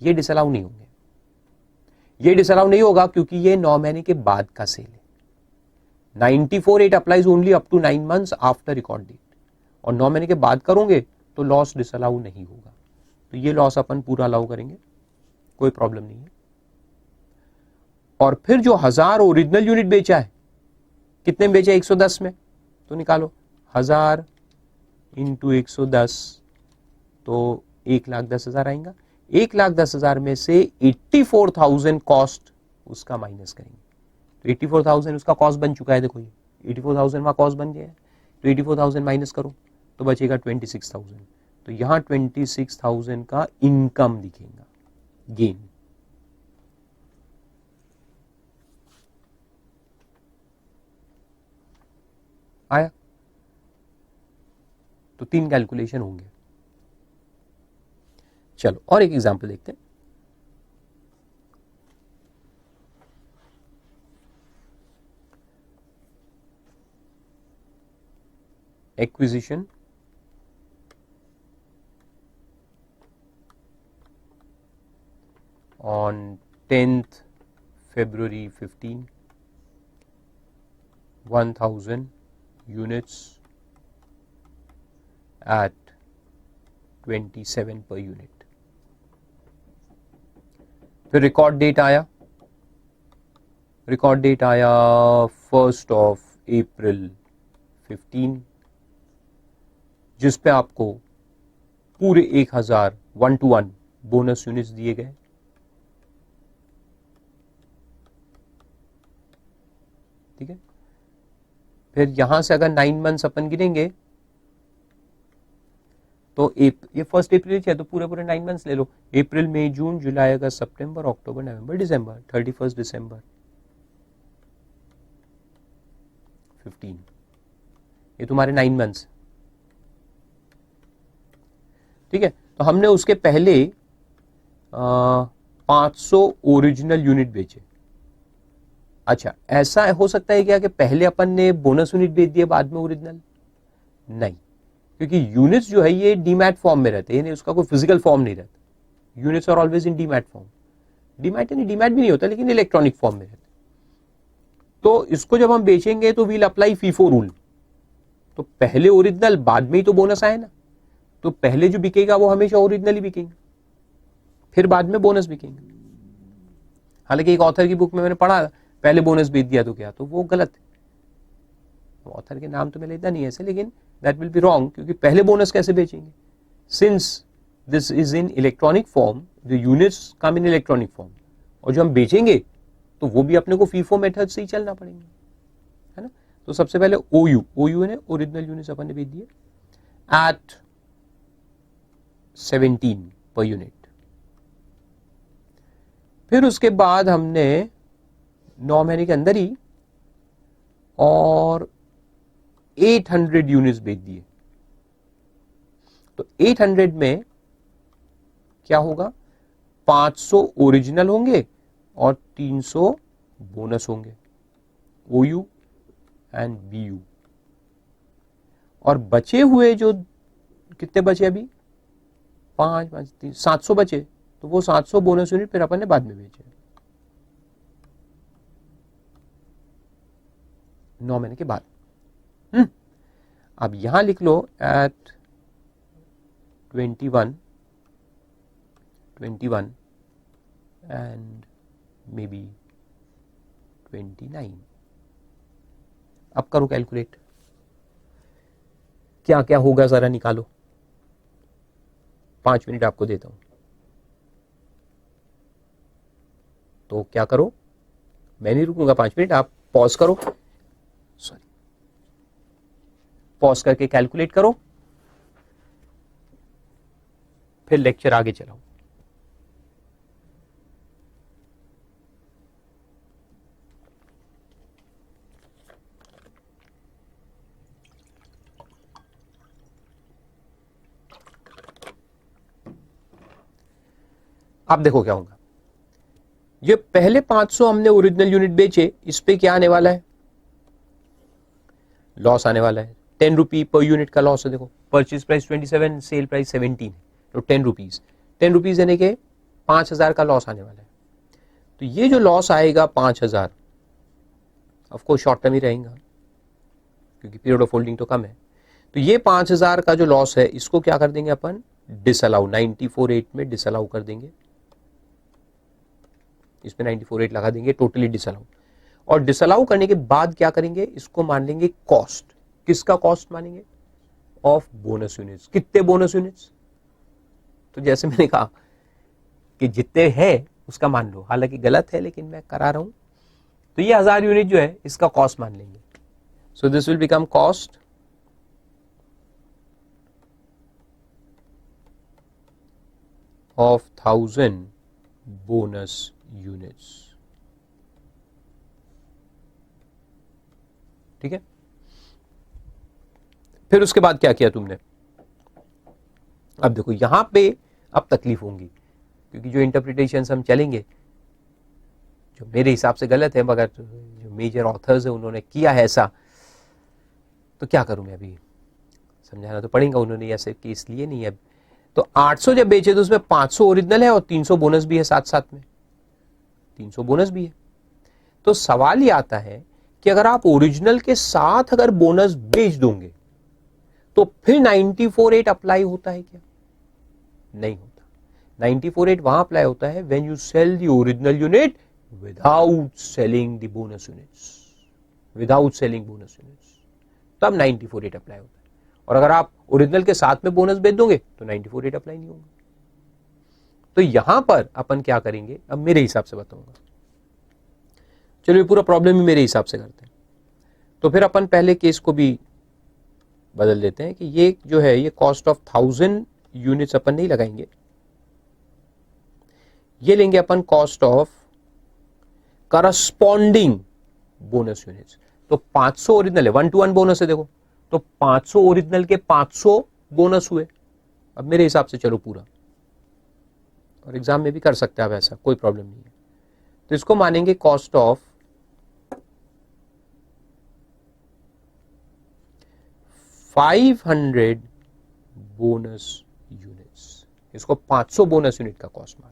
ये डिसअलाउ नहीं होंगे। ये डिसअलाउ नहीं होगा क्योंकि ये 9 महीने के बाद का सेल है। 94 it applies only up to 9 months after record date, और 9 महीने के बाद करोगे तो लॉस डिसअलाउ नहीं होगा। तो ये लॉस अपन पूरा अलाउ करेंगे, कोई प्रॉब्लम नहीं है। और फिर जो 1000 ओरिजिनल यूनिट बेचा है, कितने में बेचा? 110 में, तो निकालो 1000 इंटू 110, तो 1,10,000 आएगा। 1,10,000 में से 84,000 कॉस्ट उसका माइनस करेंगे, तो 84,000 उसका कॉस्ट बन चुका है। देखो ये 84,000 वहां कॉस्ट बन गया है, तो 84,000 माइनस करो तो बचेगा 26,000। तो यहां 26,000 का इनकम दिखेगा, गेन। आया? तो 3 कैलकुलेशन होंगे। चलो और एक एग्जांपल देखते हैं। Acquisition on 10th February 15, 1,000 units at 27 per unit। फिर रिकॉर्ड डेट आया, 1st of April 15, जिस पे आपको पूरे 1000 1-to-1 बोनस यूनिट्स दिए गए। ठीक है, फिर यहां से अगर 9 मंथ्स अपन गिनेंगे तो ये 1 अप्रैल है, तो पूरे 9 मंथ्स ले लो। अप्रैल, मई, जून, जुलाई, अगस्त, सितंबर, अक्टूबर, नवंबर, दिसंबर, 31 दिसंबर 15, ये तुम्हारे 9 मंथ्स। ठीक है, तो हमने उसके पहले 500 ओरिजिनल यूनिट बेचे। अच्छा, ऐसा हो सकता है क्या कि पहले अपन ने बोनस यूनिट बेच दिए, बाद में ओरिजिनल? नहीं, क्योंकि यूनिट्स जो है ये डीमैट फॉर्म में रहते हैं, उसका कोई फिजिकल फॉर्म नहीं रहता। Units are always in demat form. Demat यानी डीमैट भी नहीं होता, लेकिन इलेक्ट्रॉनिक फॉर्म में रहता। तो इसको जब हम बेचेंगे तो वील अप्लाई फीफो रूल। तो पहले ओरिजिनल, बाद में ही तो बोनस आए ना, तो पहले जो बिकेगा वो हमेशा ओरिजिनल ही बिकेंगे, फिर बाद में बोनस बिकेंगे। हालांकि एक ऑथर की बुक में मैंने पढ़ा पहले बोनस बेच दिया तो क्या, तो वो गलत है। ऑथर के नाम तो मैं लेता नहीं ऐसे, लेकिन दैट विल बी रॉन्ग, क्योंकि पहले बोनस कैसे बेचेंगे? Since this is in electronic form, the units come in electronic form, और जो हम बेचेंगे तो वो भी अपने को फीफो मेथड से ही चलना पड़ेगा, है ना। तो सबसे पहले ओयू ने ओरिजिनल यूनिट्स अपन ने बेच दिए एट 17 पर यूनिट। फिर उसके बाद हमने 9 महीने के अंदर ही और 800 यूनिट्स बेच दिए। तो 800 में क्या होगा? 500 ओरिजिनल होंगे और 300 बोनस होंगे, ओयू एंड बीयू। और बचे हुए जो कितने बचे अभी? 5 5 3 700 बचे। तो वो 700 बोनस यूनिट फिर अपन ने बाद में बेचे 9 महीने के बाद। अब यहां लिख लो एट 21 एंड मे बी 29। अब करो कैलकुलेट, क्या क्या होगा जरा निकालो। 5 मिनट आपको देता हूं, तो क्या करो, मैं नहीं रुकूंगा 5 मिनट, आप पॉज करो, सॉरी पॉज करके कैलकुलेट करो, फिर लेक्चर आगे चलाओ। आप देखो क्या होगा। ये पहले 500 हमने ओरिजिनल यूनिट बेचे, इस पे क्या आने वाला है? लॉस आने वाला है 10 रुपी पर यूनिट का लॉस है। देखो परचेज प्राइस 27, सेल प्राइस 17 है, तो 10 रुपीज यानी कि 5,000 का लॉस आने वाला है। तो ये जो लॉस आएगा 5,000 ऑफ कोर्स शॉर्ट टर्म ही रहेगा क्योंकि पीरियड ऑफ होल्डिंग तो कम है। तो ये 5,000 का जो लॉस है इसको क्या कर देंगे अपन, डिसअलाउ 94(8) में डिसअलाउ कर देंगे, इसमें 94(8) लगा देंगे, टोटली डिसअलाउ। और डिसअलाउ करने के बाद क्या करेंगे, इसको मान लेंगे कॉस्ट। किसका कॉस्ट मानेंगे, ऑफ बोनस यूनिट्स। कितने बोनस यूनिट्स, तो जैसे मैंने कहा कि जितने हैं उसका मान लो, हालांकि गलत है लेकिन मैं करा रहा हूं। तो ये 1000 यूनिट जो है इसका कॉस्ट मान लेंगे। So this will become cost of 1000 bonus units. ठीक है, फिर उसके बाद क्या किया तुमने, अब देखो यहां पे अब तकलीफ होंगी क्योंकि जो इंटरप्रिटेशन हम चलेंगे जो मेरे हिसाब से गलत है, मगर जो मेजर ऑथर्स है उन्होंने किया है ऐसा, तो क्या करूं मैं, अभी समझाना तो पड़ेगा, उन्होंने ऐसे केस लिए नहीं है। तो 800 जब बेचे तो उसमें 500 ओरिजिनल है और 300 बोनस भी है, साथ साथ में 300 बोनस भी है। तो सवाल ये आता है कि अगर आप ओरिजिनल के साथ अगर बोनस बेच दोगे तो फिर 94(8) अप्लाई होता है क्या, नहीं होता। 94(8) वहां अप्लाई होता है when you sell the original unit without selling the bonus units, without selling bonus units, तब 94(8) अप्लाई होता है। और अगर आप ओरिजिनल के साथ में बोनस बेच दोगे तो 94(8) अप्लाई नहीं होगा। तो यहां पर अपन क्या करेंगे, अब मेरे हिसाब से बताऊंगा। चलो ये पूरा प्रॉब्लम ही मेरे हिसाब से करते हैं। तो फिर अपन पहले केस को भी बदल देते हैं कि ये जो है ये कॉस्ट ऑफ 1000 यूनिट्स अपन नहीं लगाएंगे, ये लेंगे अपन cost of corresponding bonus units. तो 500 ओरिजिनल है, 1 to 1 बोनस है, देखो तो 500 ओरिजिनल के 500 बोनस हुए। अब मेरे हिसाब से चलो पूरा, और एग्जाम में भी कर सकते हैं आप ऐसा, कोई प्रॉब्लम नहीं है। तो इसको मानेंगे कॉस्ट ऑफ 500 बोनस यूनिट्स, इसको 500 बोनस यूनिट का कॉस्ट मान।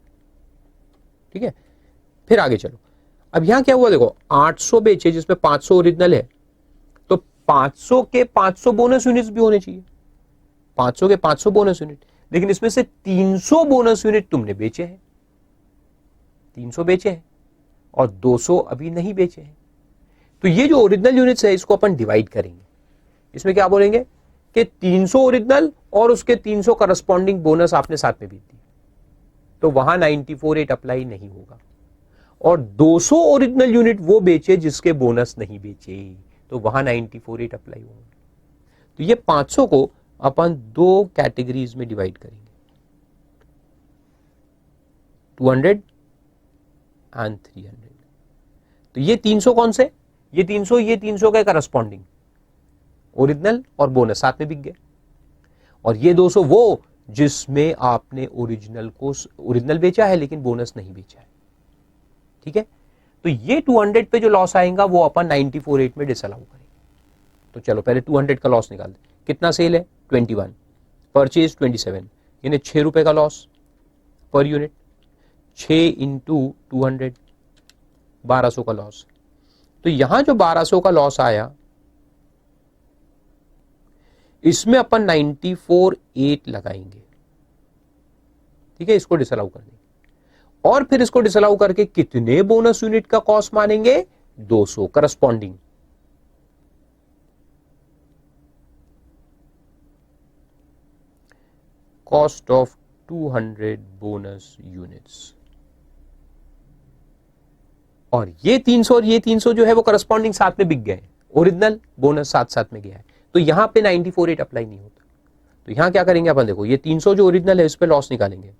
ठीक है, फिर आगे चलो। अब यहां क्या हुआ, देखो 800 बेचे जिसमें 500 ओरिजिनल है, तो 500 के 500 बोनस यूनिट्स भी होने चाहिए, 500 के 500 बोनस यूनिट। लेकिन इसमें से 300 बोनस यूनिट तुमने बेचे हैं, 300 बेचे हैं और 200 अभी नहीं बेचे हैं। तो ये जो ओरिजिनल यूनिट्स है इसको अपन डिवाइड करेंगे। इसमें क्या बोलेंगे कि 300 ओरिजिनल और उसके 300 करस्पॉन्डिंग बोनस आपने साथ में बेच दी, तो वहां 94(8) अप्लाई नहीं होगा। और 200 ओरिजिनल यूनिट वो बेचे जिसके बोनस नहीं बेचे, तो वहां 94(8) अप्लाई होगा। तो ये 500 को अपन 2 कैटेगरीज में डिवाइड करेंगे, 200 एंड 300। तो ये 300 कौन से, ये 300 का करस्पॉन्डिंग ओरिजिनल और बोनस साथ में बिक गए। और ये 200 वो जिसमें आपने ओरिजिनल बेचा है लेकिन बोनस नहीं बेचा है। ठीक है, तो ये 200 पे जो लॉस आएगा वो अपन 94(8) में डिसअलाउ करेंगे। तो चलो पहले 200 का लॉस निकाल दे। कितना सेल है, 21, परचेज 27, यानी 6 रुपए का लॉस पर यूनिट। 6 इंटू 200, 1200 का लॉस। तो यहां जो 1200 का लॉस आया इसमें अपन 94(8) लगाएंगे। ठीक है, इसको डिसअलाउ कर देंगे। और फिर इसको डिसअलाउ करके कितने बोनस यूनिट का कॉस्ट मानेंगे, 200 corresponding. Cost of 200 bonus units. और ये 300 जो है वो करस्पॉन्डिंग साथ में बिक गए, ओरिजिनल बोनस साथ साथ में गया है, तो यहां पे 94(8) अप्लाई नहीं होता। तो यहां क्या करेंगे अपन, देखो ये 300 जो ओरिजिनल है इस पे लॉस निकालेंगे।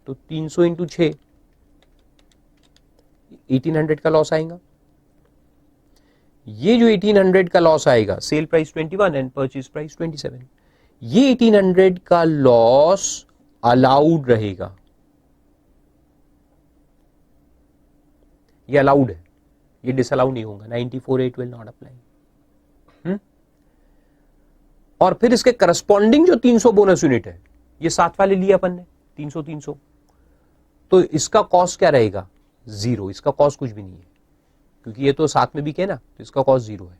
तो 300 इंटू 6, 1800 का लॉस आएगा। ये जो 1800 का लॉस आएगा, sale price 21 and purchase price 27, ये 1800 का लॉस अलाउड रहेगा, ये अलाउड है, ये डिसअलाउ नहीं होगा। 94(8) विल नॉट अप्लाई। और फिर इसके करस्पॉन्डिंग जो 300 बोनस यूनिट है, ये 7 वाले लिए अपन ने 300 300, तो इसका कॉस्ट क्या रहेगा? 0। इसका कॉस्ट कुछ भी नहीं है क्योंकि ये तो साथ में भी के ना, तो इसका कॉस्ट 0 है।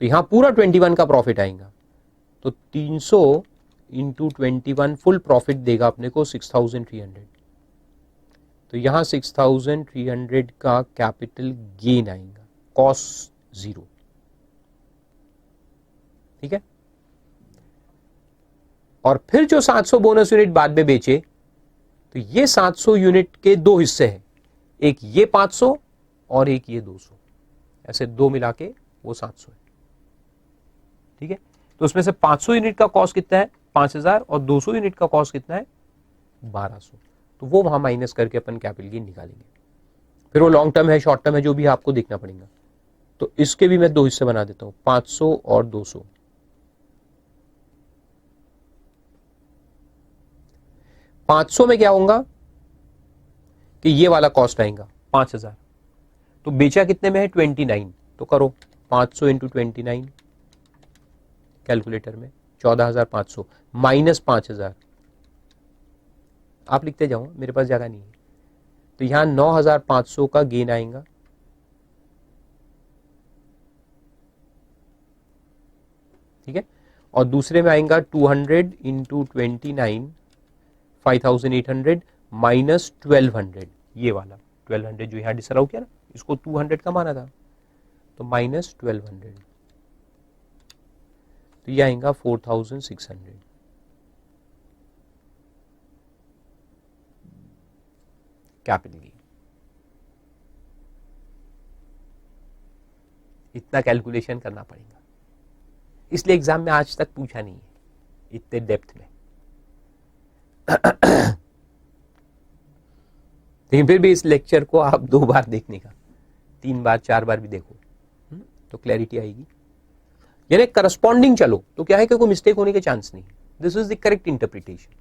तो यहां पूरा 21 का प्रॉफिट आएगा, तो 300 इंटू 21 फुल प्रॉफिट देगा अपने को 6300। तो यहां 6300 का कैपिटल गेन आएगा, कॉस्ट 0। ठीक है। और फिर जो 700 बोनस यूनिट बाद में बेचे, तो ये 700 यूनिट के दो हिस्से हैं, एक ये 500 और एक ये 200, ऐसे दो मिला के वो 700 है। ठीक है। तो उसमें से 500 यूनिट का कॉस्ट कितना है? 5000, और 200 यूनिट का कॉस्ट कितना है? 1200। तो वो वहां माइनस करके अपन कैपिटल गेन निकालेंगे। फिर वो लॉन्ग टर्म है, शॉर्ट टर्म है, जो भी आपको देखना पड़ेगा। तो इसके भी मैं दो हिस्से बना देता हूं, 500 और 200। 500 में क्या होगा कि ये वाला कॉस्ट आएगा 5000, तो बेचा कितने में है? 29। तो करो 500 इंटू 29 कैलकुलेटर में, 14500 माइनस 5000। आप लिखते जाओ, मेरे पास जगह नहीं है। तो यहां 9500 का गेन आएगा। ठीक है। और दूसरे में आएगा 200 इंटू 29 5800 माइनस 1200, ये वाला 1200 जो यहां डिसअलाउ किया ना, इसको 200 का माना था, तो माइनस 1200, तो ये आएगा 4600। Capital gain. इतना कैलकुलेशन करना पड़ेगा, इसलिए एग्जाम में आज तक पूछा नहीं है इतने डेप्थ में। लेकिन फिर भी इस लेक्चर को आप 2 बार देखने का, 3 बार 4 बार भी देखो, तो क्लैरिटी आएगी। यानी करस्पॉन्डिंग चलो तो क्या है कि कोई मिस्टेक होने के चांस नहीं। This is the correct interpretation.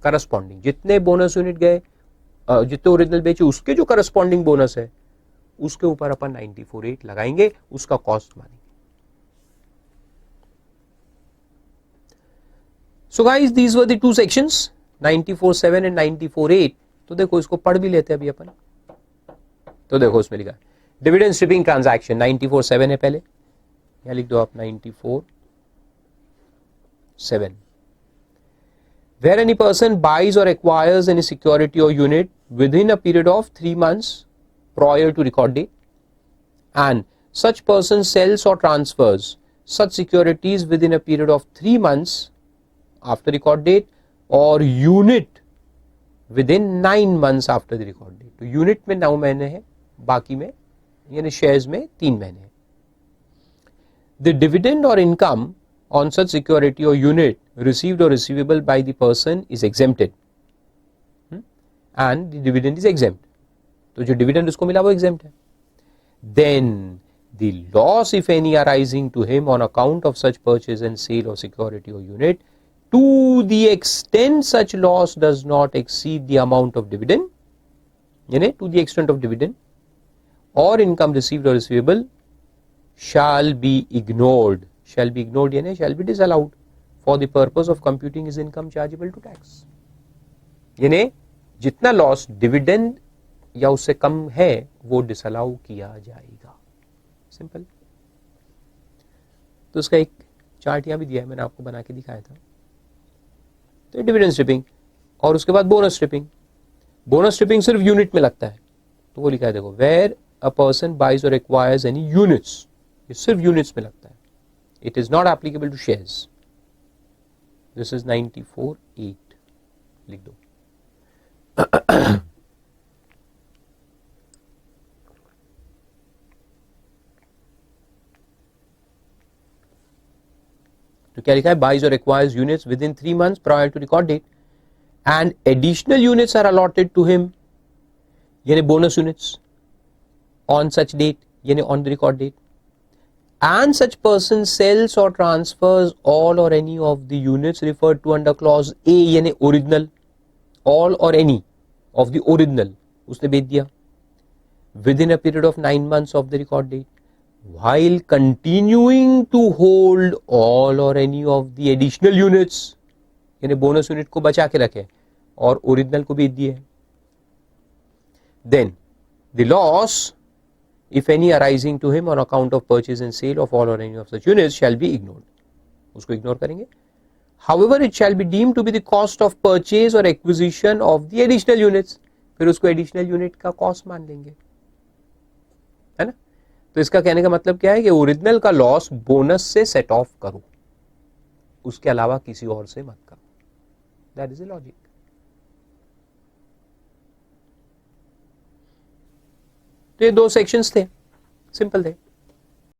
Corresponding जितने बोनस यूनिट गए, जितने ओरिजिनल बेचे, उसके जो करस्पॉन्डिंग बोनस है उसके ऊपर अपन 94.8 लगाएंगे, उसका कॉस्ट मानेंगे। So guys, these were the 2 sections 94.7 and 94.8। तो देखो इसको पढ़ भी लेते हैं अभी अपन। तो देखो उसमें लिखा है डिविडेंड स्ट्रिपिंग ट्रांजैक्शन 94.7 है, पहले यहां लिख दो आप 94.7। Where any person buys or acquires any security or unit within a period of 3 months prior to record date, and such person sells or transfers such securities within a period of 3 months after record date, or unit within 9 months after the record date। तो यूनिट में 9 महीने है, बाकी में यानी शेयर्स में 3 महीने है। The dividend or income on such security or unit received or receivable by the person is exempted, and the dividend is exempt। तो जो dividend उसको मिला वो exempt है। Then the loss if any arising to him on account of such purchase and sale of security or unit, to the extent such loss does not exceed the amount of dividend, यानी to the extent of dividend or income received or receivable, shall be ignored। shall be ignored यानी shall be disallowed for the purpose of computing his income chargeable to tax। यानी जितना लॉस डिविडेंड या उससे कम है वो डिसअलाउ किया जाएगा। सिंपल। तो उसका एक चार्ट यहां भी दिया है, मैंने आपको बना के दिखाया था। तो डिविडेंड स्ट्रिपिंग और उसके बाद बोनस स्ट्रिपिंग। बोनस स्ट्रिपिंग सिर्फ यूनिट में लगता है, तो वो लिखा है देखो, वेयर अ पर्सन बाइज और एक्वायर्स एनी यूनिट्स, ये सिर्फ यूनिट्स में लगता है। It is not applicable to shares. This is 94.8 लिख दो। तो क्या लिखा है? बाइज और acquires units within 3 months prior to record date, and additional units are allotted to him, यानी bonus units, on such date यानी on the record date, and such person sells or transfers all or any of the units referred to under clause A यानी original, all or any of the original उसने बेच दिया within a period of 9 months of the record date, while continuing to hold all or any of the additional units, यानी बोनस यूनिट को बचा के रखे और ओरिजिनल को भी दिए. Then the loss, if any arising to him on account of purchase and sale of all or any of such units, shall be ignored. उसको इग्नोर करेंगे. However, it shall be deemed to be the cost of purchase or acquisition of the additional units. फिर उसको एडिशनल यूनिट का कॉस्ट मान लेंगे, है ना. तो इसका कहने का मतलब क्या है कि ओरिजिनल का लॉस बोनस से सेट ऑफ करो, उसके अलावा किसी और से मत करो. That is the logic. तो ये दो सेक्शंस थे, सिंपल थे.